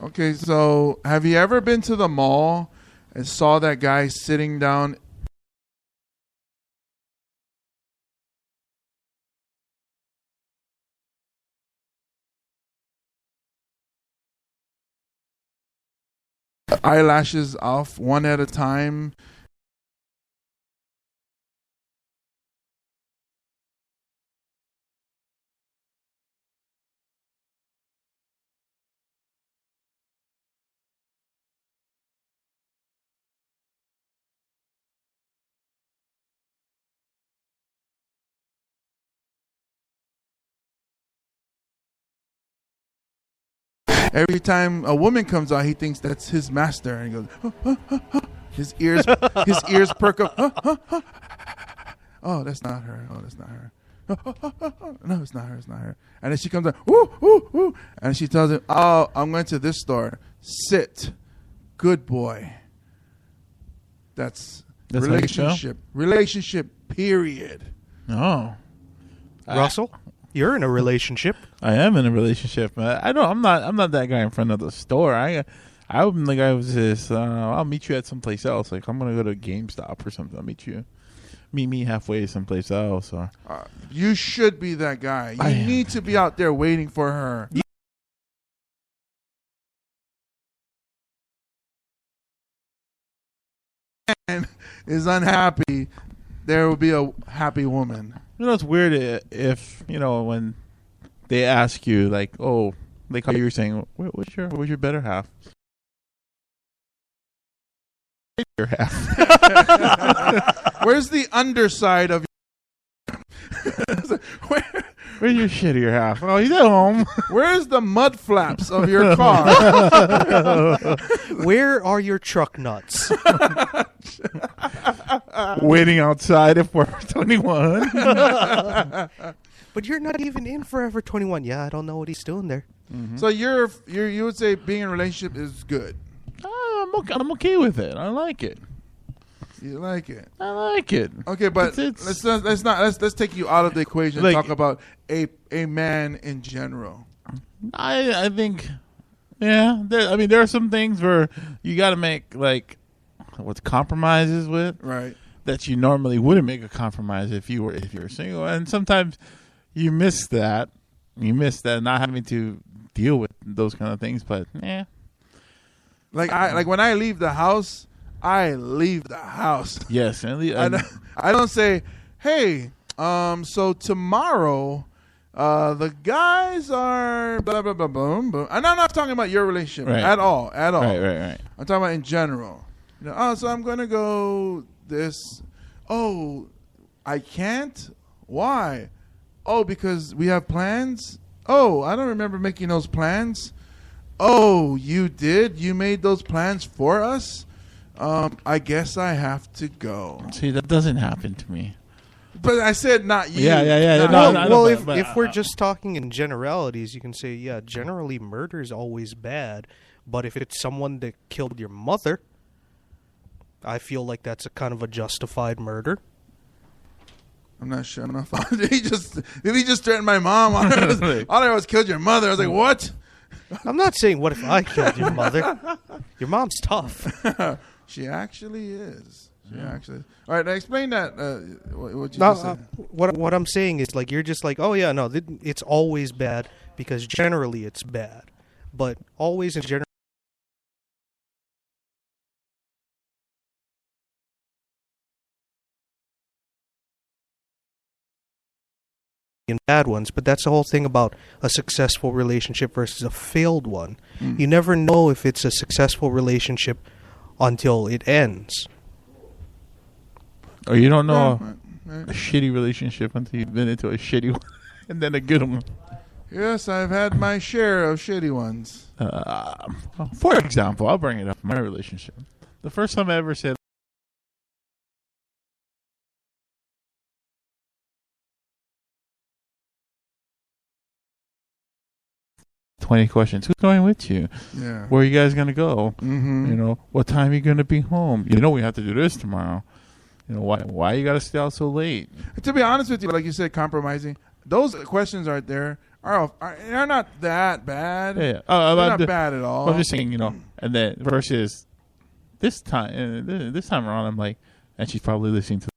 Okay, so have you ever been to the mall and saw that guy sitting down? Eyelashes off one at a time. Every time a woman comes out, he thinks that's his master, and he goes, "Huh, huh, huh, huh." His ears perk up. "Huh, huh, huh." Oh, that's not her. Oh, that's not her. No, it's not her. It's not her. And then she comes out, woo, woo, woo, and she tells him, "Oh, I'm going to this store. Sit, good boy." That's That's how you feel? relationship. Relationship. Period. Oh, Russell, you're in a relationship. I am in a relationship. I'm not that guy in front of the store. I'm the guy who's just. I'll meet you at someplace else. Like I'm gonna go to GameStop or something. I'll meet me halfway someplace else. Or You should be that guy. You I am. need to be out there waiting for her. Man is unhappy, there will be a happy woman. you know, it's weird if when they ask you like, oh, like how you were saying, what's your better half? Your half. Where's the underside of your Where's your shittier half? Oh, he's at home. Where's the mud flaps of your car? Where are your truck nuts? Waiting outside at Forever 21. But you're not even in Forever 21. Yeah, I don't know what he's doing there. So you would say being in a relationship is good. I'm okay with it. I like it. You like it. I like it. Okay, but let's take you out of the equation and Like- talk about a man in general. I think, yeah. There are some things where you got to make what's compromises with Right. that you normally wouldn't make a compromise if you were single, and sometimes you miss that. You miss that not having to deal with those kind of things. But yeah, Like when I leave the house, I leave the house. yes, I don't say, hey, so tomorrow, the guys are blah blah blah boom boom. And I'm not talking about your relationship Right. at all. right. I'm talking about in general. So I'm gonna go this. Oh, I can't. Why? Oh, because we have plans. Oh, I don't remember making those plans. Oh, you did? You made those plans for us? I guess I have to go. See, that doesn't happen to me. But I said not you. Yeah. Not No, you. Well, but- if we're just talking in generalities, you can say, yeah, generally murder is always bad. But if it's someone that killed your mother, I feel like that's a kind of a justified murder. I'm not sure. Did he just threaten my mom? All I know was killed your mother. I was like, what? I'm not saying what if I killed your mother. Your mom's tough. She actually is. All right, now explain that. What you No, just said. what I'm saying is like you're just like, oh yeah, no, it's always bad because generally it's bad, but always in general. And bad ones, but that's the whole thing about a successful relationship versus a failed one. You never know if it's a successful relationship until it ends. Or you don't know Yeah, a shitty relationship until you've been into a shitty one, and then a good one. Yes, I've had my share of shitty ones. For example, I'll bring it up in my relationship. The first time I ever said, 20 questions. Who's going with you? Yeah. Where are you guys going to go? Mm-hmm. You know, what time are you going to be home? You know, we have to do this tomorrow. You know, why you got to stay out so late? To be honest with you, like you said, compromising. Those questions right there are not that bad. Yeah. They're not bad at all. I'm just saying, you know, and then versus this time around, I'm like, and she's probably listening to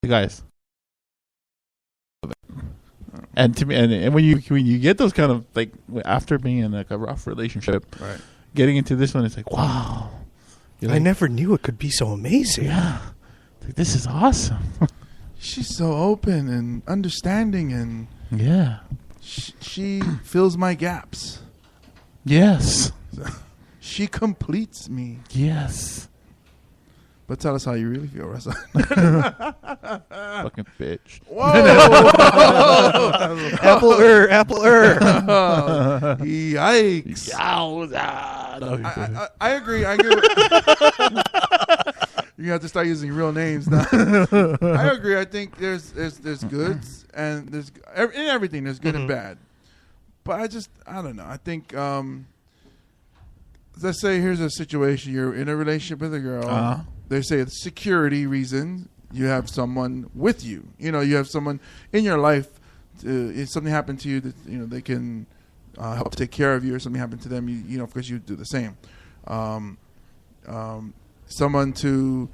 the guys. And to me, and when you get those kind of like after being in like a rough relationship, Right. getting into this one, it's like wow. You're I like, never knew it could be so amazing. yeah, like, this is awesome. She's so open and understanding, and Yeah. she fills my gaps. Yes. She completes me. Yes. But tell us how you really feel, Russell. Fucking bitch. Whoa! Apple Yikes! Yowza. I agree. You have to start using real names now. I agree. I think there's goods and there's in everything. There's good and bad. But I don't know. I think let's say here's a situation. You're in a relationship with a girl. Uh-huh. They say it's security reasons. You have someone with you. You know, you have someone in your life. If something happened to you, that they can help take care of you, or something happened to them. You know, of course, you do the same. Someone to,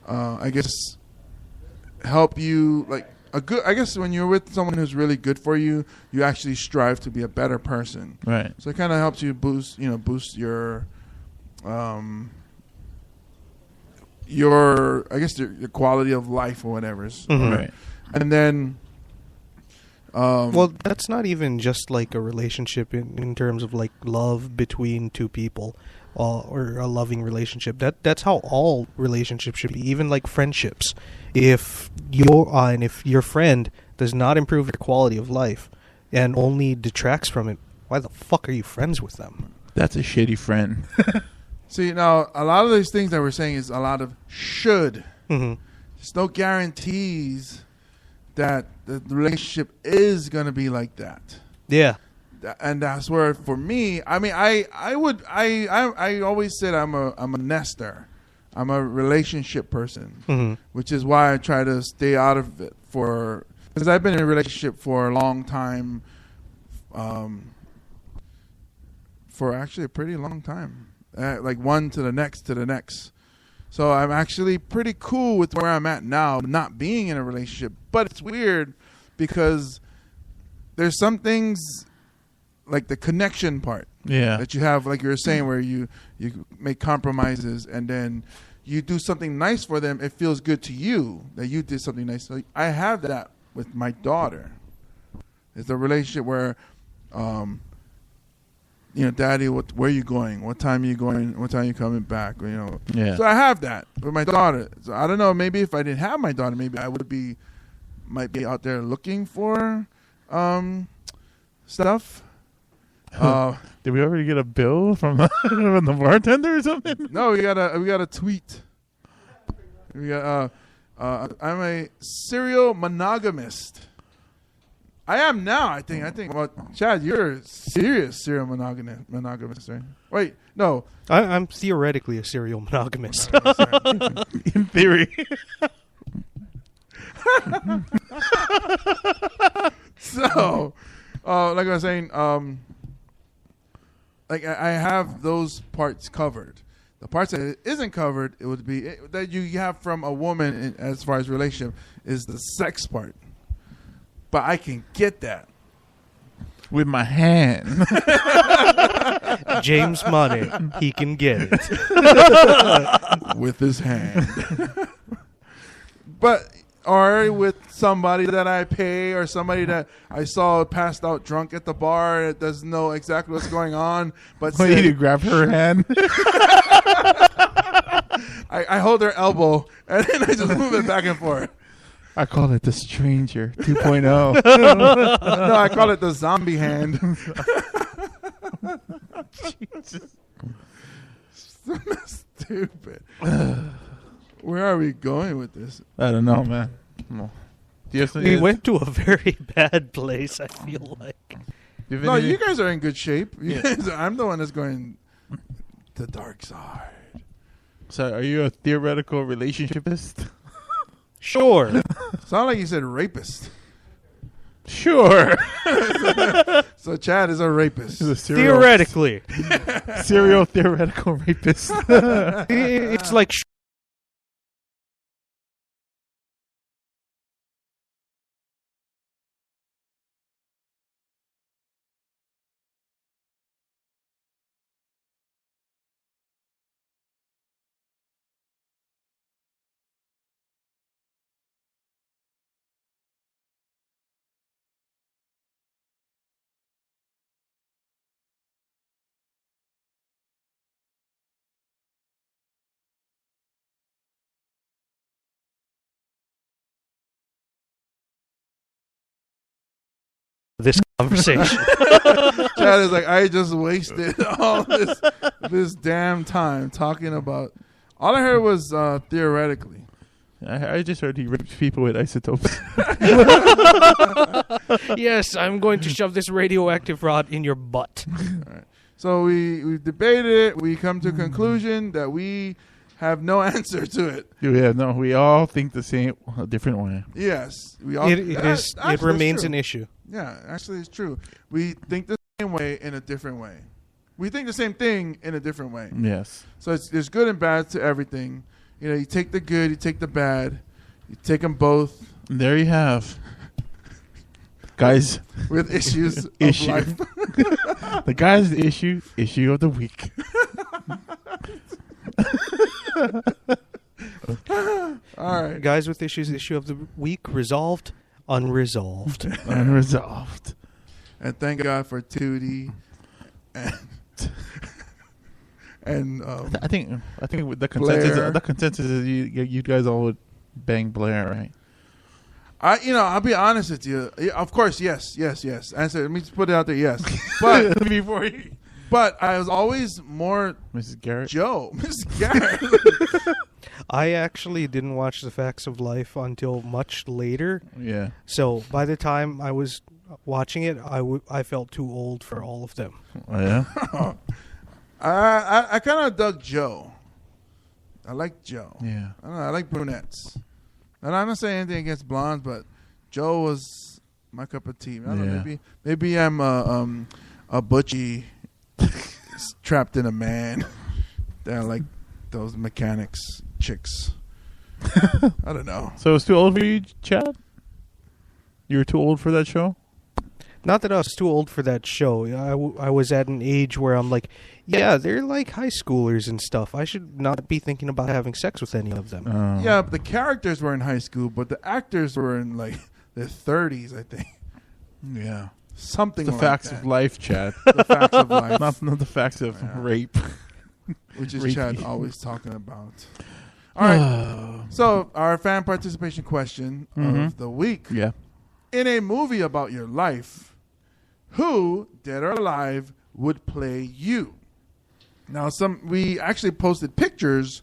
I guess, help you. Like a good. I guess when you're with someone who's really good for you, you actually strive to be a better person. Right. So it kind of helps you boost your I guess your quality of life or whatever. Right. And then, Well, that's not even just like a relationship in terms of like love between two people. or a loving relationship. That's how all relationships should be, even like friendships. If your friend does not improve your quality of life and only detracts from it, why the fuck are you friends with them? That's a shitty friend. See, now, a lot of these things that we're saying is a lot of should. Mm-hmm. There's no guarantees that the relationship is going to be like that. Yeah. And that's where, for me, I mean, I always said I'm a nester. I'm a relationship person, Mm-hmm. which is why I try to stay out of it because I've been in a relationship for a long time, for actually a pretty long time, like one to the next. So I'm actually pretty cool with where I'm at now, not being in a relationship. But it's weird because there's some things like the connection part that you have, like you were saying, where you make compromises and then you do something nice for them. It feels good to you that you did something nice. So I have that with my daughter. It's a relationship where, Daddy, where are you going? What time are you going? What time are you coming back? Yeah. So I have that with my daughter. So I don't know. Maybe if I didn't have my daughter, maybe I might be out there looking for stuff. Did we already get a bill from the bartender or something? No, we got a tweet. We got I'm a serial monogamist. I am now. I think. Well, Chad, you're a serious serial monogamist, right? Wait, no. I'm theoretically a serial monogamist. In theory. So, like I was saying, like I have those parts covered. The parts that it isn't covered, it would be that you have from a woman as far as relationship is the sex part. But I can get that with my hand. James Money, he can get it with his hand. But or with somebody that I pay or somebody that I saw passed out drunk at the bar that doesn't know exactly what's going on. But you need to grab her hand. I hold her elbow and then I just move it back and forth. I call it the stranger 2.0. No, I call it the zombie hand. Jesus. Stupid. Where are we going with this? I don't know, man. No. We went to a very bad place, I feel like. No, you guys are in good shape. I'm the one that's going the dark side. So, are you a theoretical relationshipist? Sure. Sound like you said rapist. Sure. So Chad is a rapist. Theoretically. Serial theoretical rapist. It's like... this conversation. Chad is like, I just wasted all this damn time talking about. All I heard was theoretically. I just heard he rapes people with isotopes. Yes, I'm going to shove this radioactive rod in your butt. All right. So we debated it. We come to a conclusion that we have no answer to it. Yeah, no, we all think the same, a different way. Yes, we all. It remains an issue. Yeah, actually, it's true. We think the same way in a different way. We think the same thing in a different way. Yes. So there's good and bad to everything. You take the good, you take the bad, you take them both. And there you have, guys, with issues of life. The guy's the issue of the week. All right, guys with issues, issue of the week, resolved, unresolved. Unresolved. And thank God for Tootie and I think with the Blair. consensus is you guys all would bang Blair, right? I'll be honest with you. Of course, yes. Answer. Let me just put it out there. Yes, but Before you, but I was always more Mrs. Garrett. Joe, Miss Garrett. I actually didn't watch The Facts of Life until much later. Yeah. So by the time I was watching it, I felt too old for all of them. Oh, yeah. I kind of dug Joe. I like Joe. Yeah. I don't know, I like brunettes. And I'm not saying anything against blondes, but Joe was my cup of tea. I don't know, maybe I'm a butchie trapped in a man. That like those mechanics chicks. I don't know. So it's too old for you, Chad? You were too old for that show? Not that I was too old for that show. I was at an age where I'm like, yeah, they're like high schoolers and stuff. I should not be thinking about having sex with any of them. Yeah, but the characters were in high school, but the actors were in like their 30s, I think. Yeah. Something The like facts that. of life, Chad. The facts of life. Not the facts of rape. Which is Rapey. Chad always talking about. All right. So our fan participation question of the week. Yeah. In a movie about your life, who, dead or alive, would play you? Now, we actually posted pictures.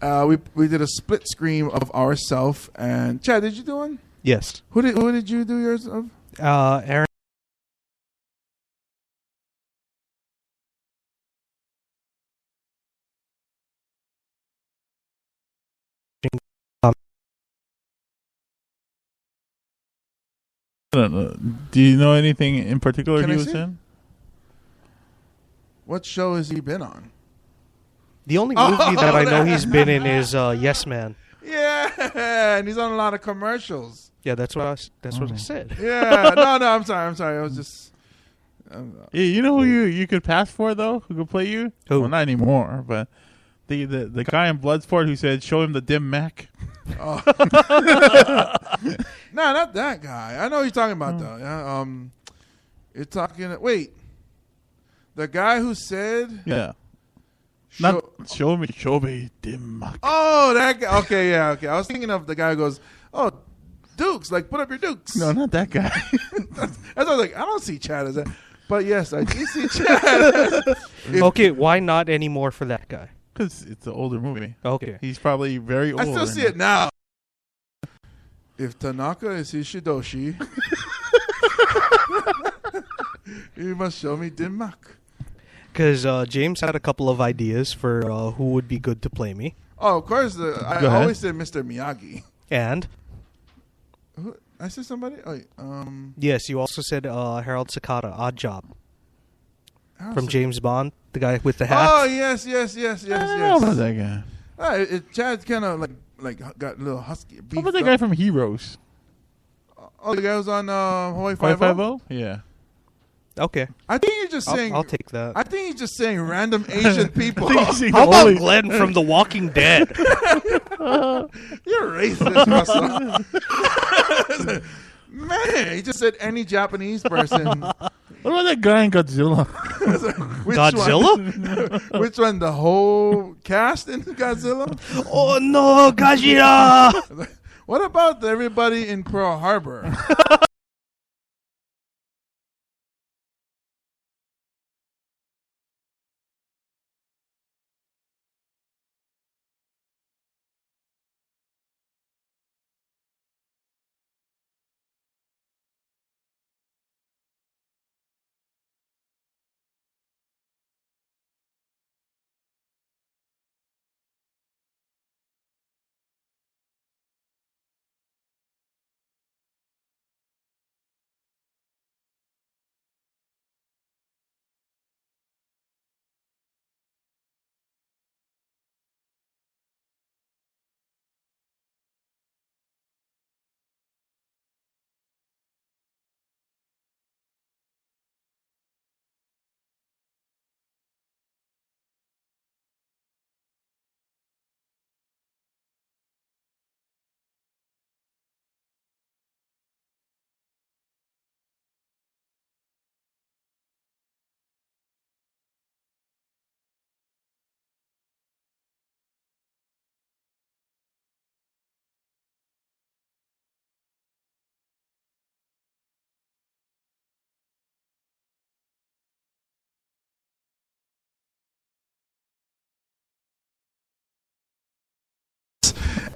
We did a split screen of ourselves. And Chad, did you do one? Yes. Who did you do yours of? Aaron. I don't know. Do you know anything in particular Can he I was see? in? What show has he been on? The only movie that I know he's been in is Yes Man. Yeah, and he's on a lot of commercials. Yeah, that's what I said. Yeah, no, I'm sorry. I was just. Yeah, you know who you could pass for though? Who could play you? Who? Well, not anymore, but the guy in Bloodsport who said, "Show him the dim Mac." Oh. No, not that guy. I know who you're talking about though. Yeah. You're talking. Wait, the guy who said. Yeah. Show, Show me dim Mac. oh, that guy. Okay, yeah, okay. I was thinking of the guy who goes, "Oh, Dukes, like put up your Dukes." No, not that guy. That's what I was like. I don't see Chad as that, but yes, I do see Chad. Okay, why not anymore for that guy? Because it's an older movie. Okay. He's probably very old. I still see it now. If Tanaka is Hishidoshi, you must show me Dinmak. Because James had a couple of ideas for who would be good to play me. Oh, of course. I Go ahead. always said Mr. Miyagi. And, Who, I said somebody? Oh, yes, you also said Harold Sakata, Odd Job, how's from it- James Bond, the guy with the hat. Oh, yes. I don't know about that guy. Chad's kind of like got a little husky. How about that guy from Heroes? Oh, the guy who's on Hawaii 550? Five-0? Yeah. Okay, I think you're just saying. I'll take that. I think he's just saying random Asian people. How about Glenn from The Walking Dead? You're racist, Russell. Man, he just said any Japanese person. What about that guy in Godzilla? Which Godzilla? One? Which one? The whole cast in Godzilla? Oh no, Gajira! What about everybody in Pearl Harbor?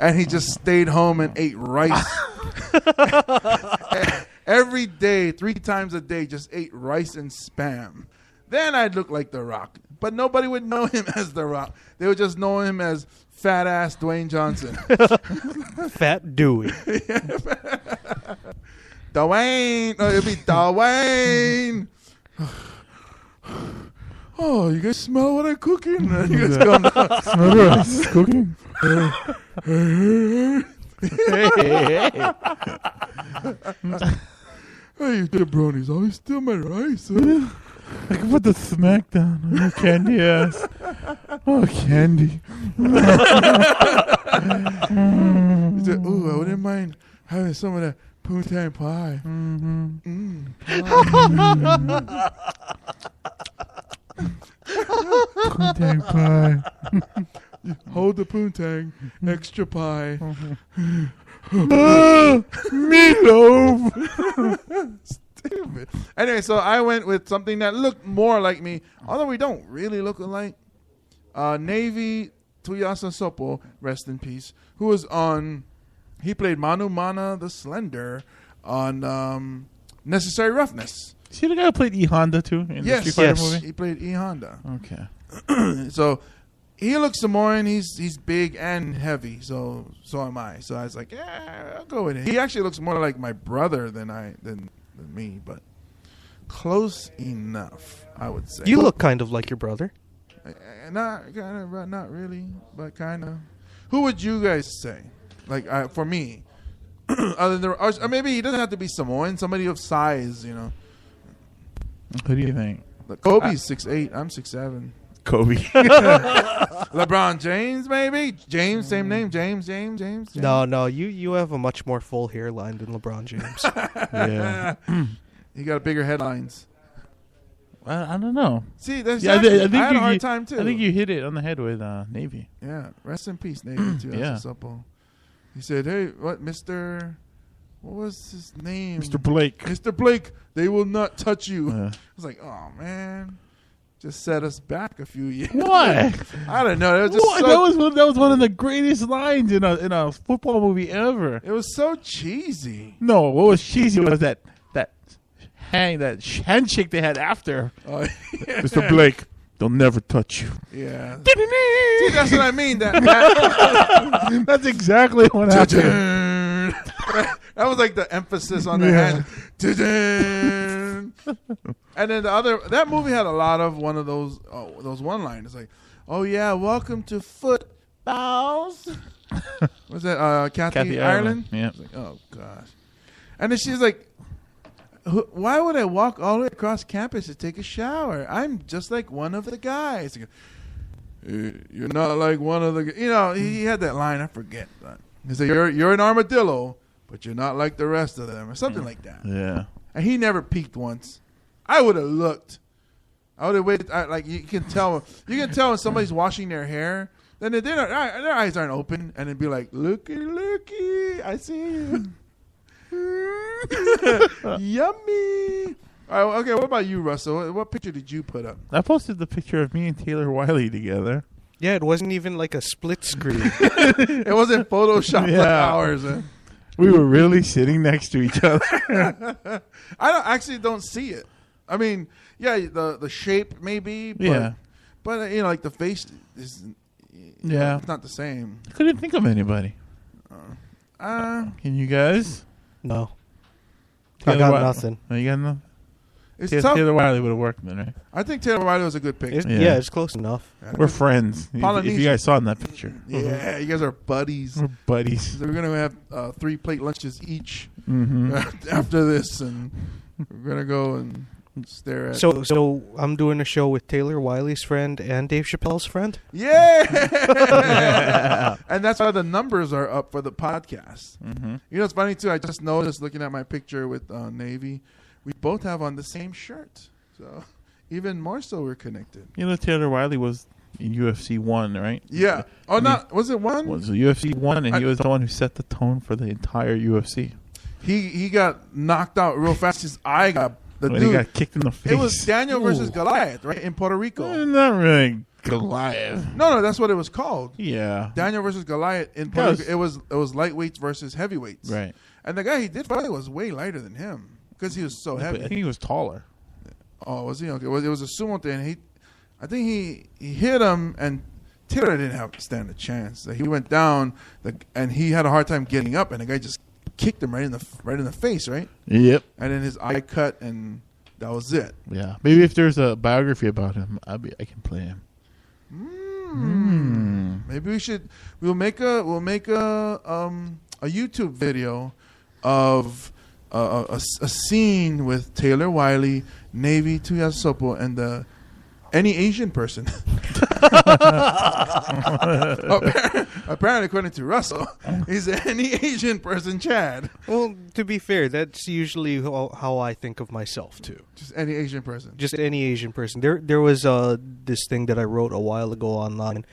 and he just stayed home and ate rice. Every day, 3 times a day, just ate rice and Spam. Then I'd look like The Rock. But nobody would know him as The Rock. They would just know him as fat ass Dwayne Johnson. Fat Dewey. Dwayne. No, it'd be Dwayne. Oh, you guys smell what I'm cooking? You guys go, Smell the rice cooking. Hey, you jabronis, always steal my rice. Huh? I can put the smack down on your candy ass. Oh, candy. He said, ooh, I wouldn't mind having some of that poontang pie. Poontang pie. Hold the poontang, extra pie. Meatloaf. Stupid. Anyway, so I went with something that looked more like me, although we don't really look alike. Navy Tuyasa Sopo, rest in peace, who was on, he played Manu Mana the Slender on Necessary Roughness. See the guy who played E Honda too in the Street Fighter movie? He played E Honda. Okay. So he looks Samoan. He's big and heavy. So am I. So I was like, yeah, I'll go with it. He actually looks more like my brother than me, but close enough, I would say. You look kind of like your brother. Not really, but kind of. Who would you guys say? Like for me, other than or maybe he doesn't have to be Samoan. Somebody of size, you know. Who do you think? Kobe's 6'8". I'm 6'7". Kobe. LeBron James, maybe. James, same name. James. No, you have a much more full hairline than LeBron James. Yeah. He got bigger headlines. I don't know. See, that's Yeah, I I had a hard time too. I think you hit it on the head with Navy. Yeah, rest in peace, Navy too. Yeah. He said, "Hey, what was his name? Mr. Blake. Mr. Blake, they will not touch you." Yeah. I was like, "Oh man." Just set us back a few years. Why? I don't know. It was just What? That was one of the greatest lines in a football movie ever. It was so cheesy. No, what was cheesy was that handshake they had after. Oh, yeah. Mr. Blake, they'll never touch you. Yeah. See, that's what I mean. That's exactly what happened. That was like the emphasis on the hand. And then that movie had a lot of one of those one-liners like, "Oh yeah, welcome to footballs." Was that Kathy Ireland? Yeah. Like, oh gosh. And then she's like, "Why would I walk all the way across campus to take a shower? I'm just like one of the guys." Like, "You're not like one of the," he had that line. I forget. He said, "You're an armadillo, but you're not like the rest of them," or something like that. Yeah. And he never peeked once. I would have looked. I would have waited. Like you can tell when somebody's washing their hair. Then their eyes aren't open, and it'd be like, looky, I see you. Yummy. All right, okay, what about you, Russell? What picture did you put up? I posted the picture of me and Taylor Wiley together. Yeah, it wasn't even like a split screen. It wasn't Photoshop like ours. We were really sitting next to each other. I don't see it. I mean, yeah, the shape maybe, but, but like the face is it's not the same. I couldn't think of anybody. Can you guys? No. Taylor I got Wiley. nothing. Oh, you got nothing? It's tough. Taylor Wiley would have worked then, right? I think Taylor Wiley was a good pick. Yeah, it's close enough. We're friends. If you guys saw in that picture. Yeah, you guys are buddies. We're buddies. So we're going to have 3 plate lunches each Mm-hmm. after this, and we're going to go and stare at... So I'm doing a show with Taylor Wiley's friend and Dave Chappelle's friend? Yeah! And that's why the numbers are up for the podcast. Mm-hmm. You know, it's funny, too. I just noticed looking at my picture with Navy, we both have on the same shirt. So even more so we're connected. You know, Taylor Wiley was in UFC 1, right? Yeah. Oh, not... Was it 1? Was UFC 1, and he was the one who set the tone for the entire UFC. He got knocked out real fast. His eye got... He got kicked in the face. It was Daniel versus Goliath, right? In Puerto Rico. Not really Goliath. No, that's what it was called. Yeah. Daniel versus Goliath. In Yes. Puerto Rico, it was lightweights versus heavyweights. Right. And the guy he did fight was way lighter than him because he was so But I heavy. think he was taller. Oh, was he? Okay. It was a sumo thing. I think he hit him, and Taylor didn't stand a chance. He went down, and he had a hard time getting up, and the guy just kicked him right in the face, right? Yep. And then his eye cut, and that was it. Yeah. Maybe if there's a biography about him, I can play him. Maybe we'll make a YouTube video of a scene with Taylor Wiley, Navy Tuyasopo, and any Asian person. Apparently, according to Russell, he's any Asian person, Chad. Well, to be fair, that's usually how I think of myself too. Just any Asian person. Just any Asian person. There was this thing that I wrote a while ago online.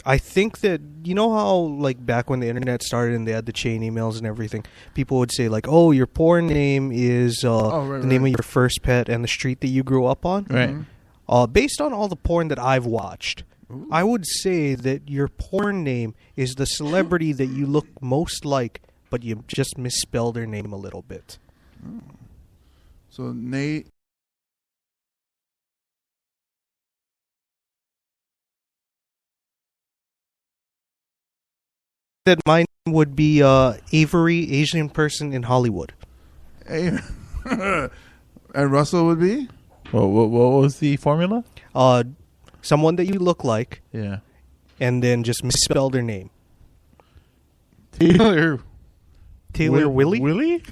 I think that, you know how, like, back when the internet started and they had the chain emails and everything, people would say, like, oh, your porn name is the name of your first pet and the street that you grew up on. Right. Based on all the porn that I've watched, Ooh. I would say that your porn name is the celebrity that you look most like, but you just misspelled their name a little bit. So Nate. That mine would be Avery, Asian person in Hollywood. Hey, and Russell would be? What was the formula? Someone that you look like, Yeah. and then just misspell their name. Taylor Willie? Willie?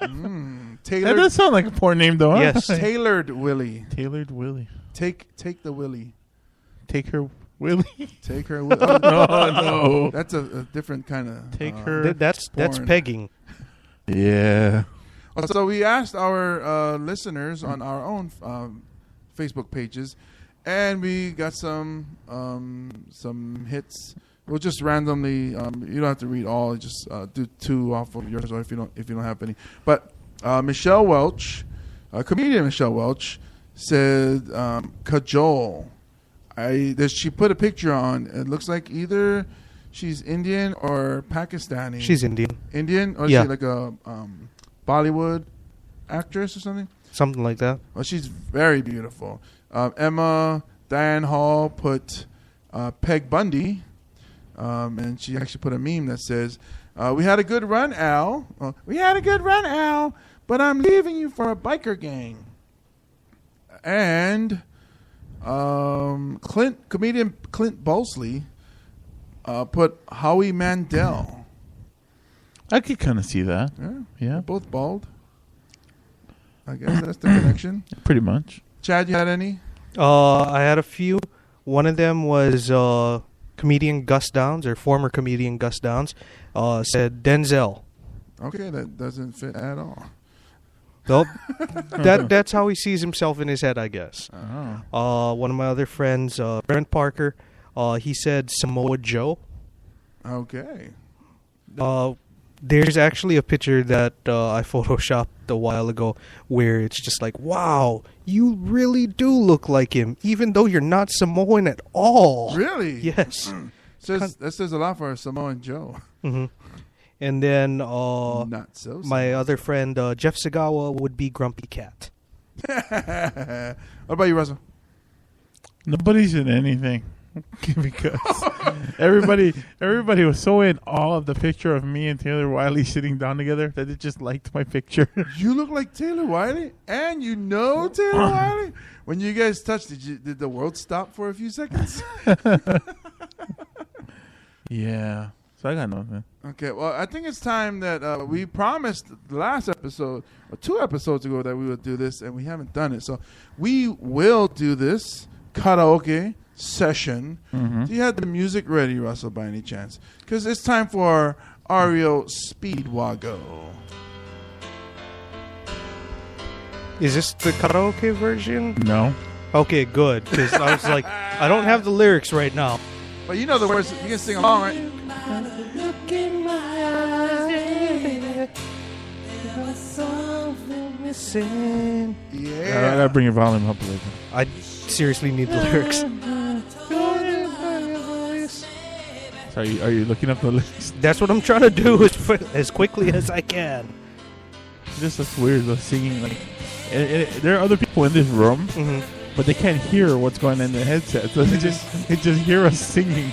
Taylor. That does sound like a porn name, though. Huh? Yes. Tailored Willie. Tailored Willie. Take the Willie. Take her Willie. Take her. Oh, No. that's a different kind of. Take her. That's porn. pegging. Yeah. So we asked our listeners on our own Facebook pages, and we got some hits. We'll just randomly. You don't have to read all. Just do two off of yours, or if you don't have any. But Michelle Welch, comedian Michelle Welch, said cajole. She put a picture on. It looks like either she's Indian or Pakistani. She's Indian. Indian, or is Yeah. she like a Bollywood actress or something? Something like that. Well, she's very beautiful. Emma Diane Hall put Peg Bundy, and she actually put a meme that says, "We had a good run, Al. We had a good run, Al, but I'm leaving you for a biker gang." And comedian Clint Bosley put Howie Mandel. I could kind of see that. Yeah, Yeah. they're both bald. I guess that's the connection. Pretty much. Chad, you had any? I had a few. One of them was comedian Gus Downs, or former comedian Gus Downs, said Denzel. Okay, that doesn't fit at all. Nope. That's how he sees himself in his head, I guess. Oh. One of my other friends, Brent Parker, he said Samoa Joe. Okay. There's actually a picture that I photoshopped a while ago where it's just like, wow, you really do look like him, even though you're not Samoan at all. Really? Yes. That says a lot for Samoan Joe. Hmm. And then Not so. my other friend, Jeff Segawa, would be Grumpy Cat. What about you, Russell? Nobody's in anything. Because everybody was so in awe of the picture of me and Taylor Wiley sitting down together that they just liked my picture. You look like Taylor Wiley, and you know Taylor Wiley. When you guys touched, did the world stop for a few seconds? Yeah. So I got nothing. Okay, well, I think it's time that we promised the last episode, or 2 episodes ago, that we would do this, and we haven't done it. So we will do this karaoke session. Mm-hmm. Do you have the music ready, Russell, by any chance? Because it's time for Ario Speedwago. Is this the karaoke version? No. Okay, good. Because I was like, I don't have the lyrics right now. But you know the words. You can sing along, right? Look in my eyes, there's something missing. I Yeah. gotta bring your volume up a little bit. I seriously need the lyrics. So are you looking up the list? That's what I'm trying to do as quickly as I can. Just that's weird. The singing, like, there are other people in this room, but they can't hear what's going on in the headset. So they just hear us singing.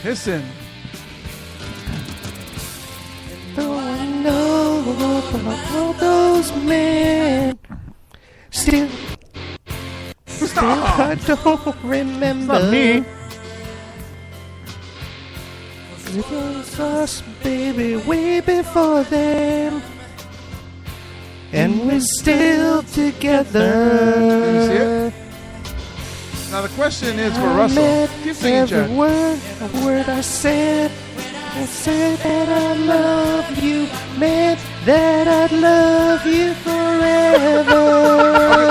Listen. Though I know all those men, still I don't remember. Not me. It was us, baby, way before them, and we're still together. Can you see it? Now the question is for Russell. Keep singing, Every Chad. word I said that I love you, meant that I'd love you forever.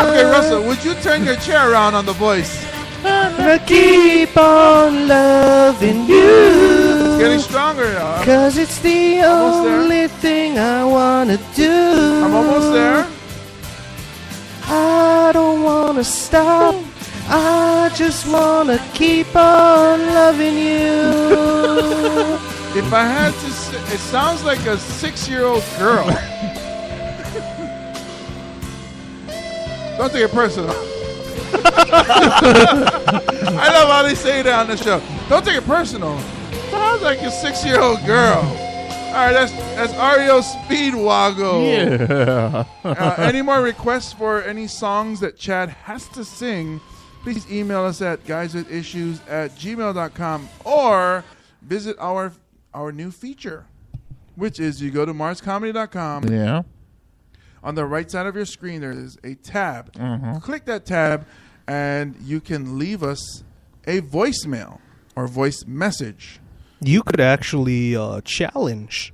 Okay, Russell, would you turn your chair around on The Voice? I keep on loving you. It's getting stronger, y'all. Cause it's the Almost there. only thing I wanna do. I'm almost there. I don't wanna stop. I just wanna keep on loving you. If I had to say, it sounds like a 6-year-old girl. Don't take it personal. I love how they say that on the show. Don't take it personal. Sounds like a 6-year-old girl. All right, that's REO Speedwago. Yeah. Any more requests for any songs that Chad has to sing? Please email us at guyswithissues@gmail.com or visit our new feature, which is you go to marscomedy.com. Yeah. On the right side of your screen, there is a tab. Mm-hmm. Click that tab, and you can leave us a voicemail or voice message. You could actually challenge.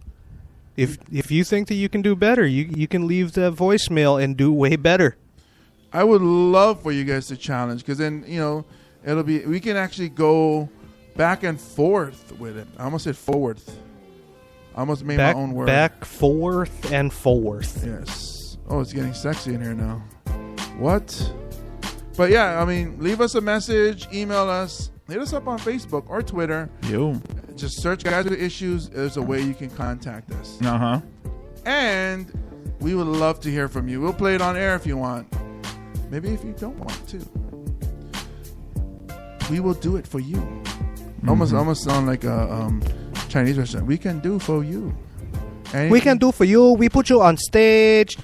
If you think that you can do better, you can leave the voicemail and do way better. I would love for you guys to challenge, because then, we can actually go back and forth with it. I almost said forward. I almost made my own word. Back, forth, and forth. Yes. Oh, it's getting sexy in here now. What? But yeah, leave us a message, email us, hit us up on Facebook or Twitter. Yo. Just search Guys with Issues. There's a way you can contact us. Uh-huh. And we would love to hear from you. We'll play it on air if you want. Maybe if you don't want to. We will do it for you. Almost sound like a Chinese restaurant. We can do for you. Anything. We can do for you. We put you on stage.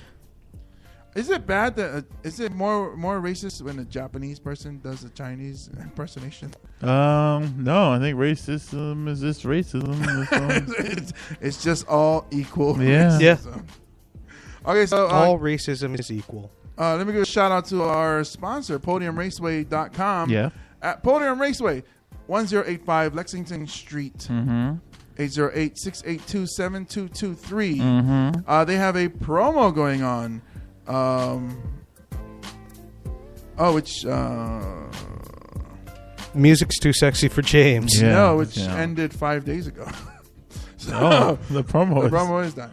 Is it bad that is it more racist when a Japanese person does a Chinese impersonation? No, I think racism is just racism. It's just all equal. Yeah. Racism. Okay, so All racism is equal. let me give a shout out to our sponsor, PodiumRaceway.com. Yeah. At Podium Raceway, 1085 Lexington Street. 808-682-7223. They have a promo going on. Music's too sexy for James. Yeah. which ended 5 days ago. The promo. The promo is done.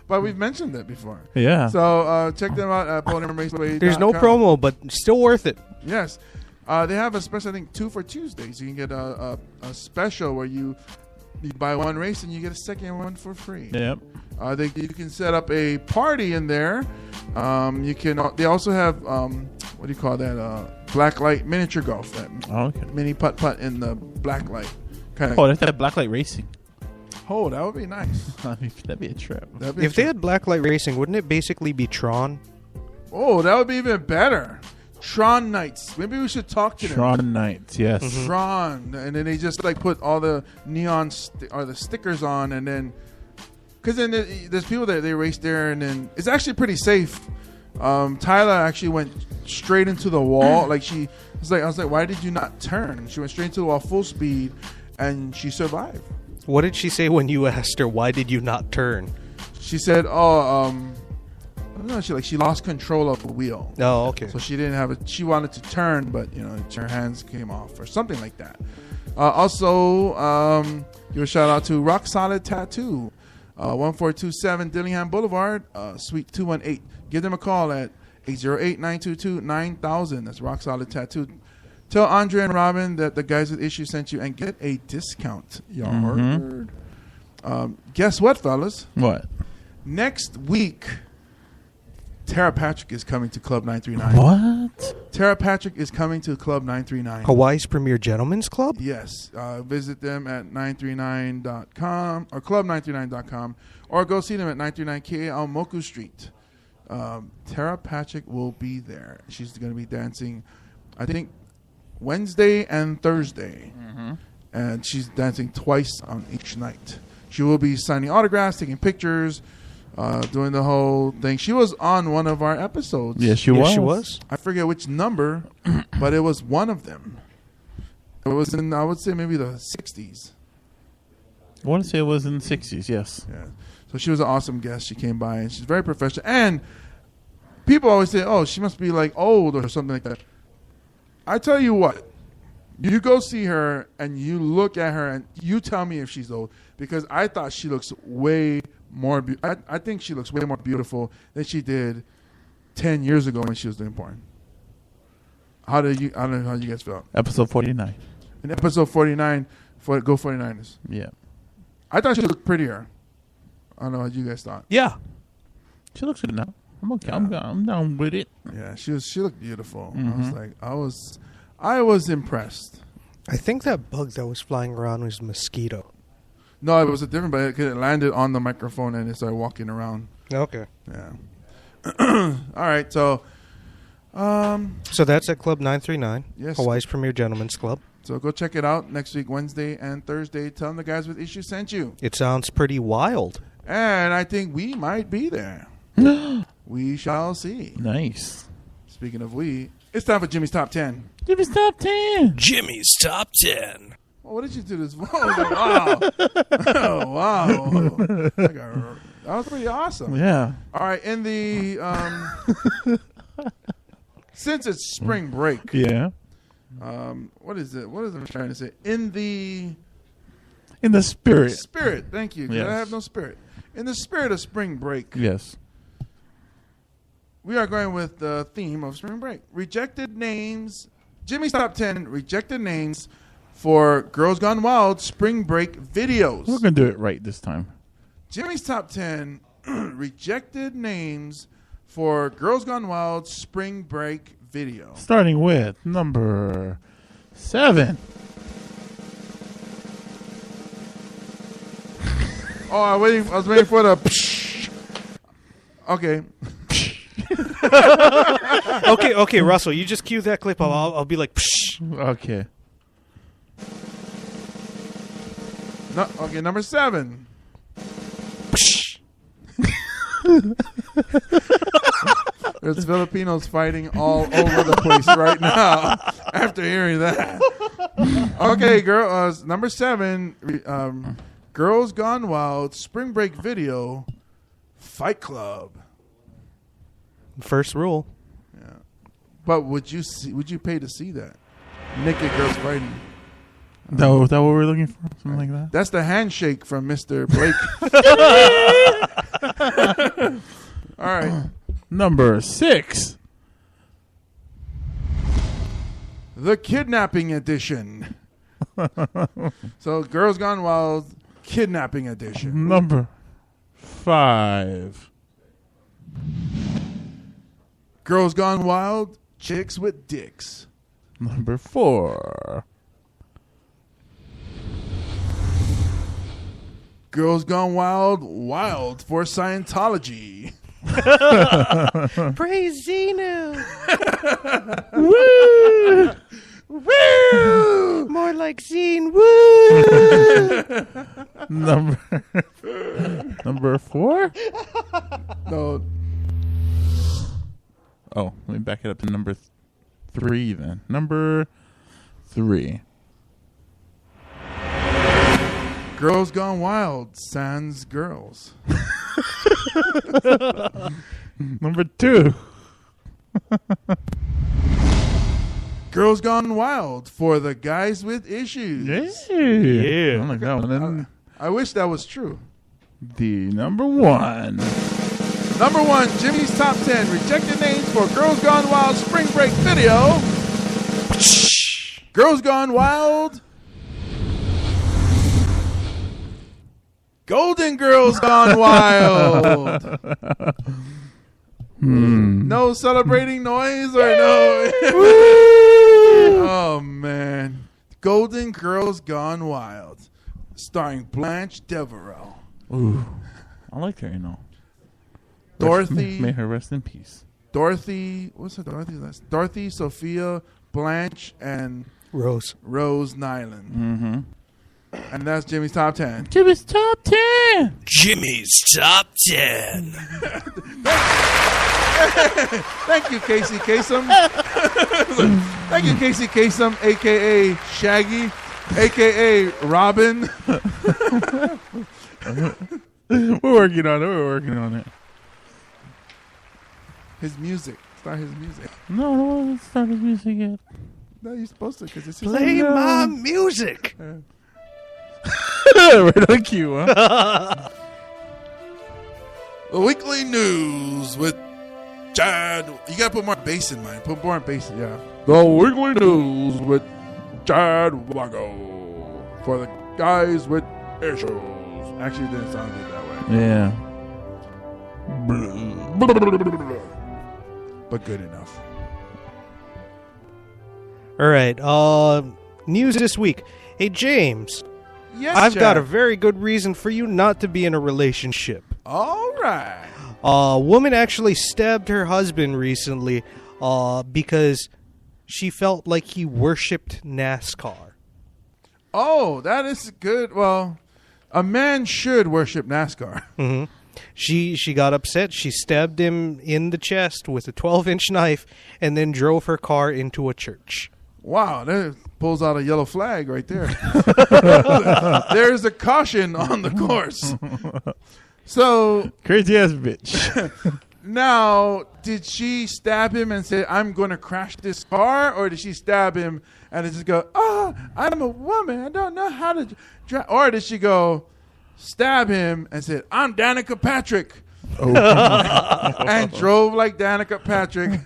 But we've mentioned it before. Yeah. So check them out at PodiumRaceway.com. There's no promo, but still worth it. Yes. They have a special, I think, 2 for Tuesdays. You can get a special where you buy one race and you get a second one for free. Yep. You can set up a party in there. They also have what do you call that? Black light miniature golf. That mini putt in the black light. Oh, that's that blacklight racing. Oh, that would be nice. That'd be a trip. If they had blacklight racing, wouldn't it basically be Tron? Oh, that would be even better. Tron Nights. Maybe we should talk to them. Tron Nights, yes. Tron, and then they just put all the neon or the stickers on, and then because then there's people that they race there, and then it's actually pretty safe. Tyler actually went straight into the wall. I was like, why did you not turn? She went straight into the wall, full speed, and she survived. What did she say when you asked her, why did you not turn? She said, I don't know, she lost control of the wheel. Oh, okay. So she didn't have it. She wanted to turn, but her hands came off or something like that. Also, give a shout out to Rock Solid Tattoo, 1427 Dillingham Boulevard, Suite 218. Give them a call at 808-922-9000. That's Rock Solid Tattoo. Tell Andre and Robin that the guys with issues sent you and get a discount. Y'all heard? Guess what, fellas? What? Next week, Tara Patrick is coming to Club 939. What? Tara Patrick is coming to Club 939. Hawaii's premier gentlemen's club? Yes. Visit them at 939.com or club939.com or go see them at 939 KL Moku Street. Tara Patrick will be there. She's going to be dancing, I think, Wednesday and Thursday. And she's dancing twice on each night. She will be signing autographs, taking pictures, doing the whole thing. She was on one of our episodes. Yes, she was. I forget which number, but it was one of them. It was in, I would say, maybe the 60s. I want to say it was in the 60s, yes. Yeah. So she was an awesome guest. She came by, and she's very professional. And people always say, oh, she must be, like, old or something like that. I tell you what. You go see her, and you look at her, and you tell me if she's old. Because I thought she looks way more I think she looks way more beautiful than she did 10 years ago when she was doing porn. I don't know how you guys felt. Episode 49. In episode 49, Go 49ers. Yeah. I thought she looked prettier. I don't know what you guys thought. Yeah. She looks good now. I'm okay. Yeah. I'm down with it. Yeah, she looked beautiful. I was impressed. I think that bug that was flying around was a mosquito. No, it was a different bug because it landed on the microphone and it started walking around. Okay. Yeah. All right, so So that's at Club 939, Yes. Hawaii's premier gentlemen's club. so go check it out next week, Wednesday and Thursday. Tell them the guys with issues sent you. It sounds pretty wild. And I think we might be there. We shall see. Nice. Speaking of we, it's time for Jimmy's Top 10. Jimmy's Top 10. Jimmy's Top 10. Oh, what did you do this? Wow. Oh, wow. That was pretty awesome. Yeah. All right, in the since it's spring break, Yeah. what is it? What is I trying to say? In the In the spirit. spirit, thank you. 'Cause Yes. I have no spirit. In the spirit of spring break, Yes. we are going with the theme of spring break. Rejected names. Jimmy's Top 10 rejected names for Girls Gone Wild spring break videos. We're going to do it right this time. Jimmy's Top 10 rejected names for Girls Gone Wild spring break video. Starting with number 7. Oh, I was waiting for the psh. Okay. Okay, Russell, you just cue that clip. I'll be like, psh. Okay. No, okay, number 7. Psh. There's Filipinos fighting all over the place right now after hearing that. Okay, number 7, Girls Gone Wild spring break video, Fight Club. First rule. Yeah, but would you pay to see that? Naked girls fighting. Is that what we're looking for? Something like that? That's the handshake from Mr. Blake. All right. Number 6. The Kidnapping Edition. So, Girls Gone Wild Kidnapping Edition. Number 5. Girls Gone Wild Chicks with Dicks. Number 4. Girls Gone Wild Wild for Scientology. Praise Xenu. Woo! Woo! More like Zine. Woo! Number 4? No. Oh, let me back it up to number 3 then. Number 3. Girls Gone Wild sans girls. Number 2. Girls Gone Wild for the guys with issues. Yeah. I like that one. And I wish that was true. the number 1. Number 1, Jimmy's Top 10 Rejected Names for Girls Gone Wild Spring Break Video. Girls Gone Wild. Golden Girls Gone Wild. No celebrating noise or no? Oh, man. Golden Girls Gone Wild. Starring Blanche Devereaux. Ooh. I like her, Dorothy. May her rest in peace. Dorothy. What's her Dorothy last? Dorothy, Sophia, Blanche, and Rose Nyland. Mm-hmm. And that's Jimmy's Top 10. Jimmy's Top 10. Jimmy's Top 10. Thank you, Casey Kasem. Thank you, Casey Kasem, a.k.a. Shaggy, a.k.a. Robin. We're working on it. His music. Start his music. No, let's start his music yet. No, you're supposed to because it's his play my music. Right on cue, huh? The weekly news with Chad. You gotta put more bass in mine. Put more bass, yeah. The weekly news with Chad Wago for the guys with issues. Actually, it didn't sound good that way. Yeah. But good enough. All right. News this week. Hey, James. Yes, I've Chad. got a very good reason for you not to be in a relationship. All right. A woman actually stabbed her husband recently because she felt like he worshipped NASCAR. Oh, that is good. Well, a man should worship NASCAR. Mm-hmm. She got upset. She stabbed him in the chest with a 12-inch knife and then drove her car into a church. Wow, that pulls out a yellow flag right there. There's a caution on the course. So Crazy ass bitch. now, did she stab him and say, I'm going to crash this car? Or did she stab him and just go, I'm a woman. I don't know how to drive. Or did she go, stab him and said, I'm Danica Patrick. And drove like Danica Patrick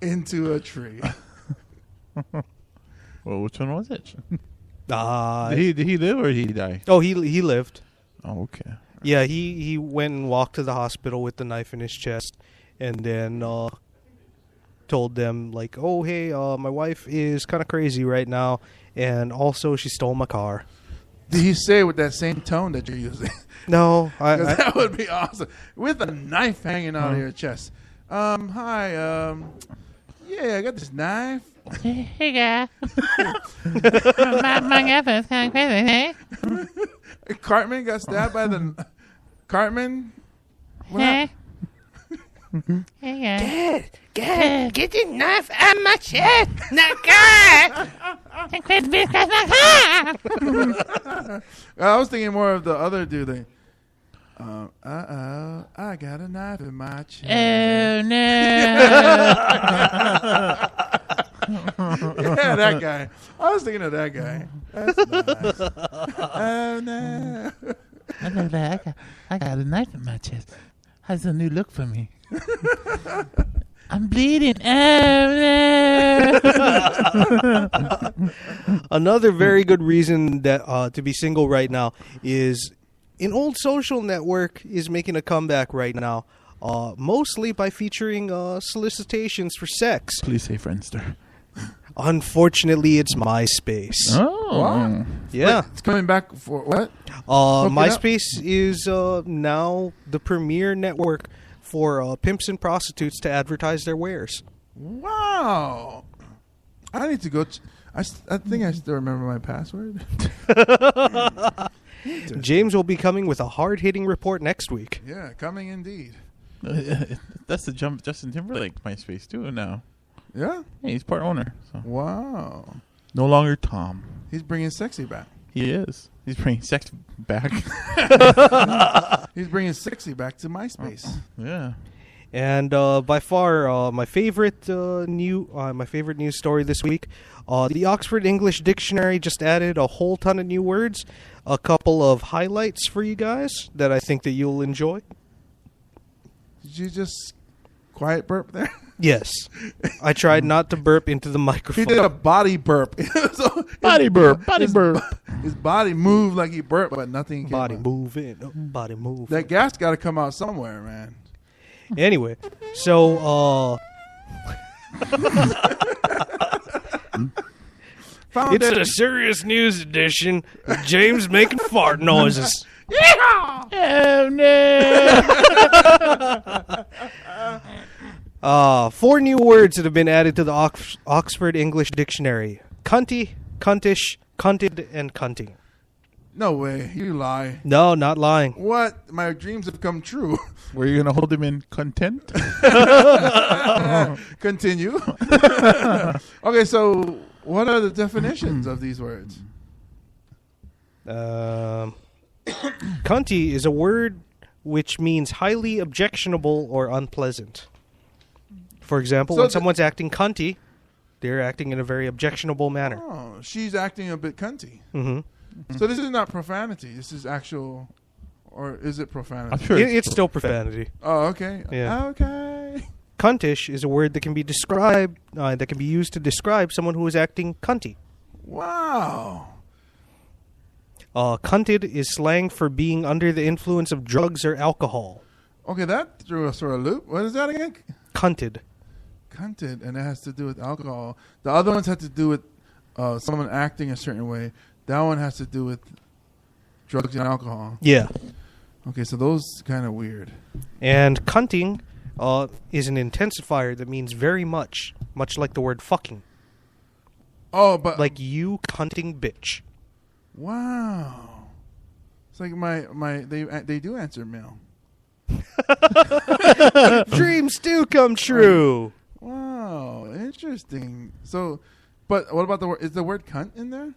into a tree. Well, which one was it? Did Did he live or did he die? Oh, he lived. Oh, okay. Yeah, he went and walked to the hospital with the knife in his chest, and then told them like, "Oh, hey, my wife is kind of crazy right now, and also she stole my car." Did he say it with that same tone that you're using? No, 'Cause that would be awesome. With a knife hanging out of your chest. Hi, yeah, I got this knife. Hey, guy. my girlfriend's kind of crazy, hey? Cartman got stabbed by the... Cartman? What Hey? happened? Hey, guy. Get the knife out of my chest. Not God. And quit because my car. I was thinking more of the other dude thing. I got a knife in my chest. Oh, no. Yeah, that guy. I was thinking of that guy. That's nice. Oh, no. I got a knife in my chest. Has a new look for me. I'm bleeding. Oh, no. Another very good reason that to be single right now is an old social network is making a comeback right now, mostly by featuring solicitations for sex. Please say Friendster. Unfortunately, it's MySpace. Oh. What? Yeah. Wait, it's coming back for what? Hook it MySpace is now the premier network for pimps and prostitutes to advertise their wares. Wow. I need to go. I think I still remember my password. James will be coming with a hard-hitting report next week. Yeah, coming indeed. That's the jump. Justin Timberlake MySpace too now. Yeah? Yeah, he's part owner. So. Wow. No longer Tom. He's bringing sexy back. He is. He's bringing sex back. He's bringing sexy back to MySpace. Yeah. And by far, my favorite news story this week, the Oxford English Dictionary just added a whole ton of new words. A couple of highlights for you guys that I think that you'll enjoy. Did Did you just quiet burp there? Yes. I tried not to burp into the He microphone. did a body burp. So Body burp. Body burp. his body moved like he burped, but nothing came Body out. moving. Body moving. That gas got to come out somewhere, man. Anyway, so Found it's it. a serious news edition of James making fart noises. Oh, no. 4 new words that have been added to the Oxford English Dictionary: cunty, cuntish, cunted, and cunting. No way. You lie. No, not lying. What? My dreams have come true. Were you going to hold him in content? Continue. Okay, so what are the definitions of these words? Cunty is a word which means highly objectionable or unpleasant. For example, So when the- someone's acting cunty, they're acting in a very objectionable manner. Oh, she's acting a bit cunty. Hmm So this is not profanity. This is actual, or is it profanity? I'm sure It's still profanity. Oh, okay. Yeah. Okay. Cuntish is a word that can be described, that can be used to describe someone who is acting cunty. Wow. Cunted is slang for being under the influence of drugs or alcohol. Okay, that threw us for a loop. What is that again? Cunted. Cunted, and it has to do with alcohol. The other ones had to do with someone acting a certain way. That one has to do with drugs and alcohol. Yeah. Okay, so those kind of weird. And cunting is an intensifier that means very much like the word fucking. Oh, but Like you cunting bitch. wow. It's like they do answer mail. Dreams do come true. Wow, interesting. So, but what about the word? Is the word cunt in there?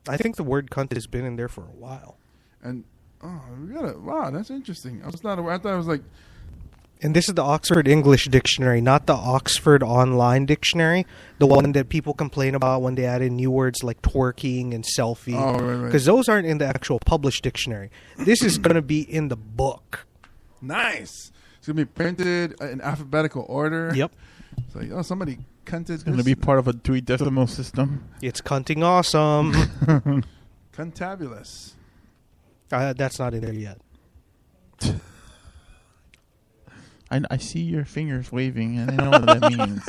I think the word cunt has been in there for a while. And wow, that's interesting. I was not aware. I thought it was like, And this is the Oxford English Dictionary, not the Oxford Online Dictionary, the one that people complain about when they add in new words like twerking and selfie. oh, right. Because those aren't in the actual published dictionary. This is going to be in the book. Nice. It's gonna be printed in alphabetical order. Yep. It's like, oh, somebody cunted. It's going to be part of a 3-decimal system. It's cunting awesome. Cuntabulous. That's not in there yet. I see your fingers waving, and I know what that means.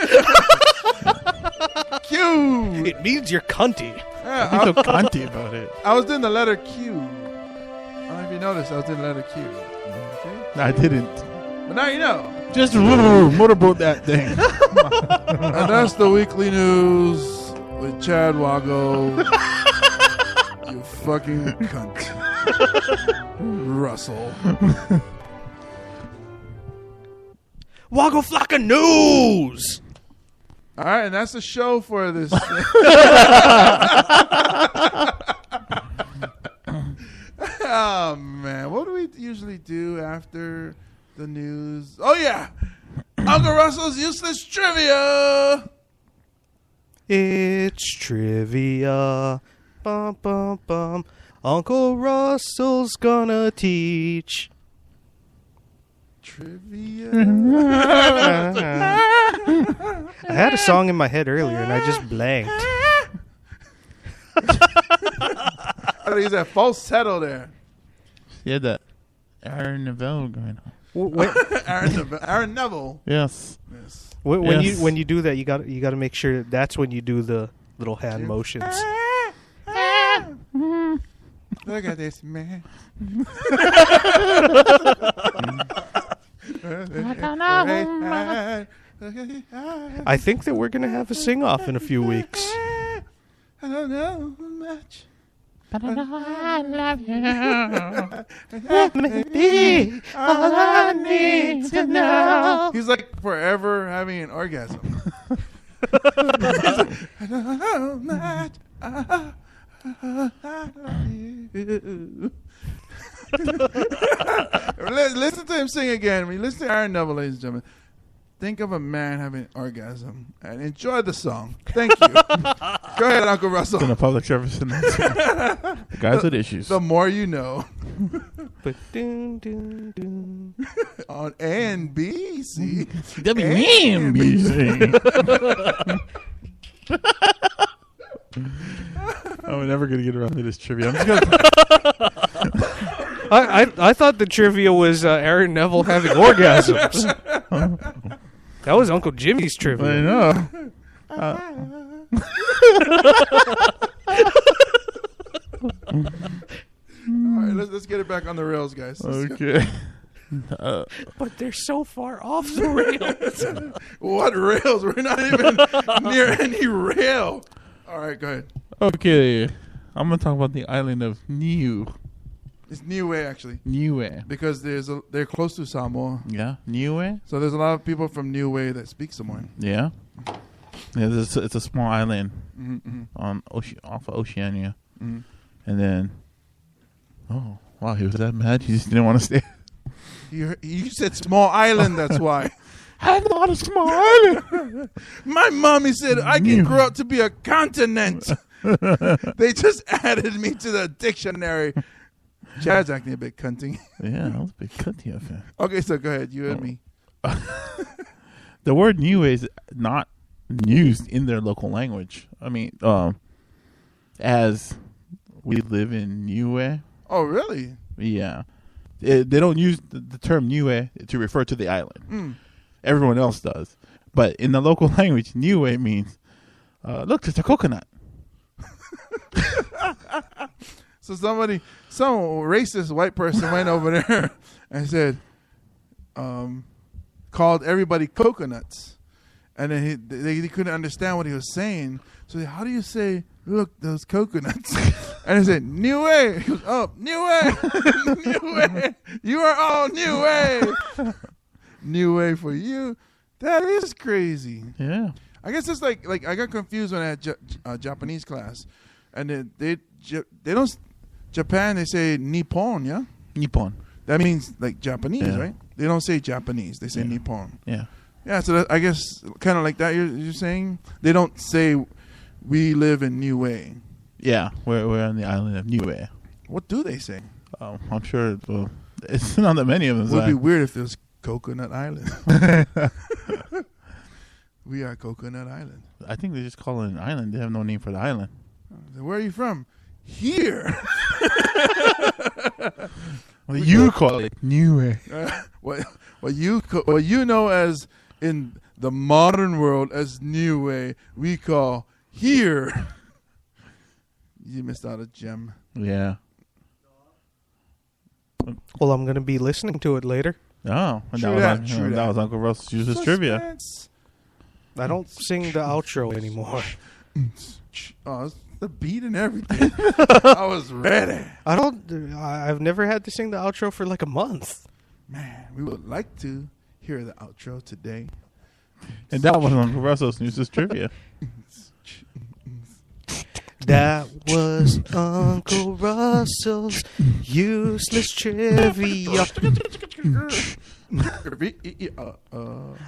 Q. It means you're cunty. Yeah, I'm so cunty about it. I was doing the letter Q. I don't know if you noticed. I was doing the letter Q. Okay. I didn't. But now you know. Just motorboat that thing. And that's the weekly news with Chad Wago. You fucking cunt. Russell. Waggle Flocka News! All right, and that's the show for this. Oh, man. What do we usually do after the news? Oh, yeah. Uncle Russell's Useless Trivia. It's trivia. Bum, bum, bum. Uncle Russell's gonna teach. Trivia. I had a song in my head earlier and I just blanked. I think he's at falsetto there. You had that Aaron Neville going on. Aaron Neville. Yes. Yes. When Yes. you do that, you got to make sure that's when you do the little hand motions. Look at this man. I think that we're gonna have a sing off in a few weeks. I don't know much. But I know I love you. Maybe All I need to know. He's like forever having an orgasm. I don't know much. I love you. Listen to him sing again. When you listen to Aaron Neville, ladies and gentlemen, think of a man having an orgasm and enjoy the song. Thank you. Go ahead, Uncle Russell. In a public service announcement. The guys with issues. The more you know. But dun, dun, dun. On NBC. WNBC. Oh, we're never gonna get around to this trivia. I'm just gonna. I thought the trivia was Aaron Neville having orgasms. That was Uncle Jimmy's I trivia. know. All right, let's get it back on the rails, guys. Okay. But they're so far off the rails. What rails? We're not even near any rail. All right, go ahead. Okay. I'm gonna talk about the island of Niue. It's Niue, actually, Niue. because they're close to Samoa. Yeah. Niue. So there's a lot of people from Niue that speak Samoan. Yeah. Yeah. It's a small island Mm-hmm. on off of Oceania, Mm-hmm. and then. Oh wow! He was that mad. He just didn't want to stay. You said small island, that's why. I'm not a small island. My mommy said I can grow up to be a continent. They just added me to the dictionary. Chad's acting a bit cunting. Yeah, that was a big cunty affair. Okay, so go ahead. You and me. The word Niue is not used in their local language. I mean, as we live in Niue. Oh, really? Yeah. They don't use the term Niue to refer to the island. Everyone else does. But in the local language, Niue means, look, there's a coconut. So some racist white person went over there and said, called everybody coconuts. And then they couldn't understand what he was saying. So how do you say, look, those coconuts? And he said, Niue. He goes, oh, Niue. Niue. You are all Niue. Niue for you. That is crazy. Yeah. I guess it's like I got confused when I had Japanese class. And they don't, Japan, they say Nippon, yeah? Nippon. That means like Japanese, Yeah. right? They don't say Japanese. They say Nippon. Yeah. Yeah, so I guess kind of like that you're saying? They don't say we live in Niue. Yeah. We're on the island of Niue. What do they say? I'm sure it's not that many of them. It would be weird if there was Coconut Island. We are Coconut Island. I think they just call it an island. They have no name for the island. Where are you from? Here. Well, you call it Niue. What you know as in the modern world as Niue, we call here. You missed out a gem. Yeah. Well, I'm going to be listening to it later. Oh, and True that that. was Uncle Russ's uses trivia. Suspense. I don't sing the outro anymore. Oh, it's the beat and everything. I was ready. I've never had to sing the outro for like a month. Man, we would like to hear the outro today. And that was Uncle Russell's uses trivia. That was Uncle Russell's useless trivia.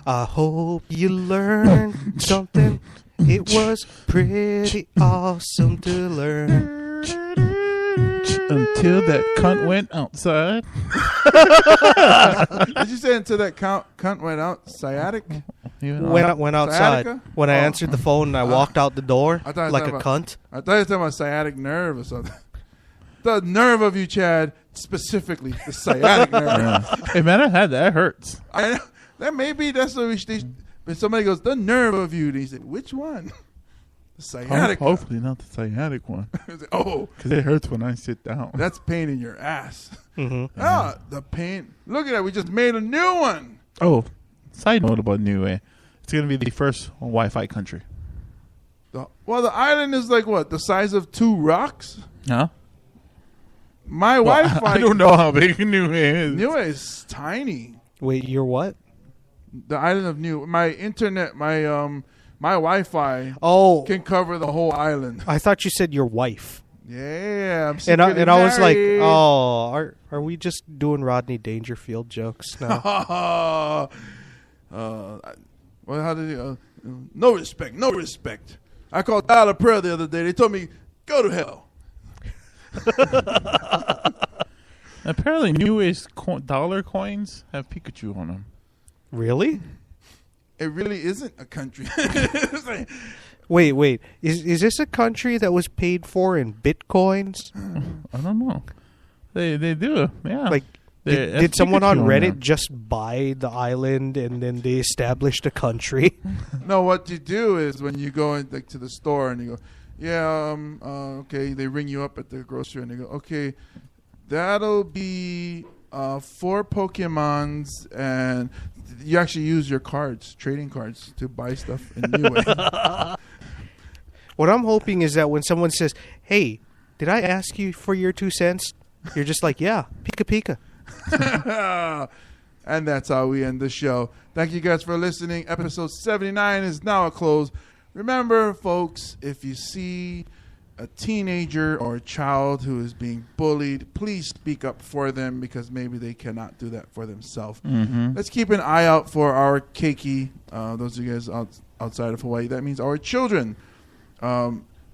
I hope you learned something. It was pretty awesome to learn. Until that cunt went outside. Did you say until that cunt went out? Sciatic? Went outside. Sciatica? When I answered the phone and I walked out the door I thought it was like a about- cunt. I thought you were talking about sciatic nerve or something. The nerve of you, Chad, specifically the sciatic nerve. Yeah. Hey man, I had that. It hurts. I know. That maybe that's what we should. When somebody goes, the nerve of you, and he said, which one? The sciatic. Hopefully not the sciatic one. Oh, Because it hurts when I sit down. that's pain in your ass. Mm-hmm. Ah, the pain. Look at that. We just made a new one. Oh, side note about Niue. It's going to be the first Wi-Fi country. Well, the island is like what? The size of 2 rocks? Huh? My Well, Wi-Fi. I don't know how big Niue is. Niue is tiny. Wait, you're what? The island of Niue. My internet, my Wi-Fi Oh, can cover the whole island. I thought you said your wife. Yeah, I'm And secretly I was like, married. oh, are we just doing Rodney Dangerfield jokes now? Well, how did he? No respect, no respect. I called Tyler Prayer the other day. They told me, go to hell. Apparently, newest dollar coins have Pikachu on them. Really? It really isn't a country. It's like, Wait. Is this a country that was paid for in bitcoins? I don't know. They do, yeah. Like, They- did someone on Pikachu Reddit there. just buy the island and then they established a country? no, what you do is when you go in, like, to the store and you go, okay, they ring you up at the grocery and they go, okay, that'll be 4 Pokemons, and you actually use your cards, trading cards, to buy stuff in New Way. What I'm hoping is that when someone says, "Hey, did I ask you for your 2 cents?" You're just like, "Yeah, Pika Pika." And that's how we end the show. Thank you guys for listening. Episode 79 is now a close. Remember, folks, if you see a teenager or a child who is being bullied, please speak up for them, because maybe they cannot do that for themselves. Mm-hmm. Let's keep an eye out for our keiki. Those of you guys outside of Hawaii, that means our children.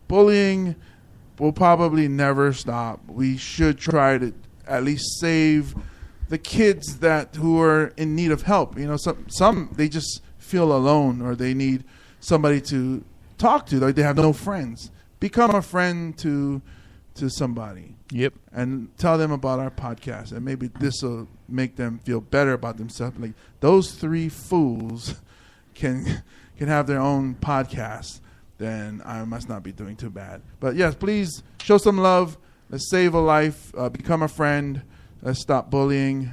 Bullying will probably never stop. We should try to at least save the kids who are in need of help. You know, some they just feel alone, or they need somebody to talk to. Like, they have no friends. Become a friend to somebody. Yep. And tell them about our podcast, and maybe this will make them feel better about themselves. Like, those 3 fools can have their own podcast, then I must not be doing too bad. But yes, please show some love. Let's save a life. Become a friend. Let's stop bullying.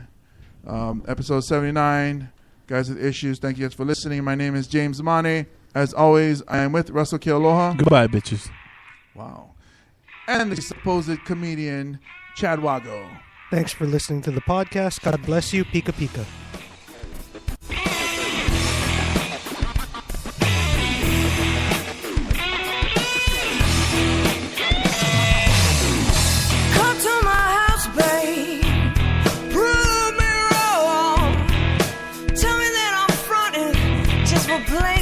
Episode 79, Guys with Issues. Thank you guys for listening. My name is James Mane. As always, I am with Russell Kealoha. Goodbye, bitches. Wow. And the supposed comedian, Chad Wago. Thanks for listening to the podcast. God bless you, Pika Pika. Come to my house, babe. Prove me wrong. Tell me that I'm fronting just for playing.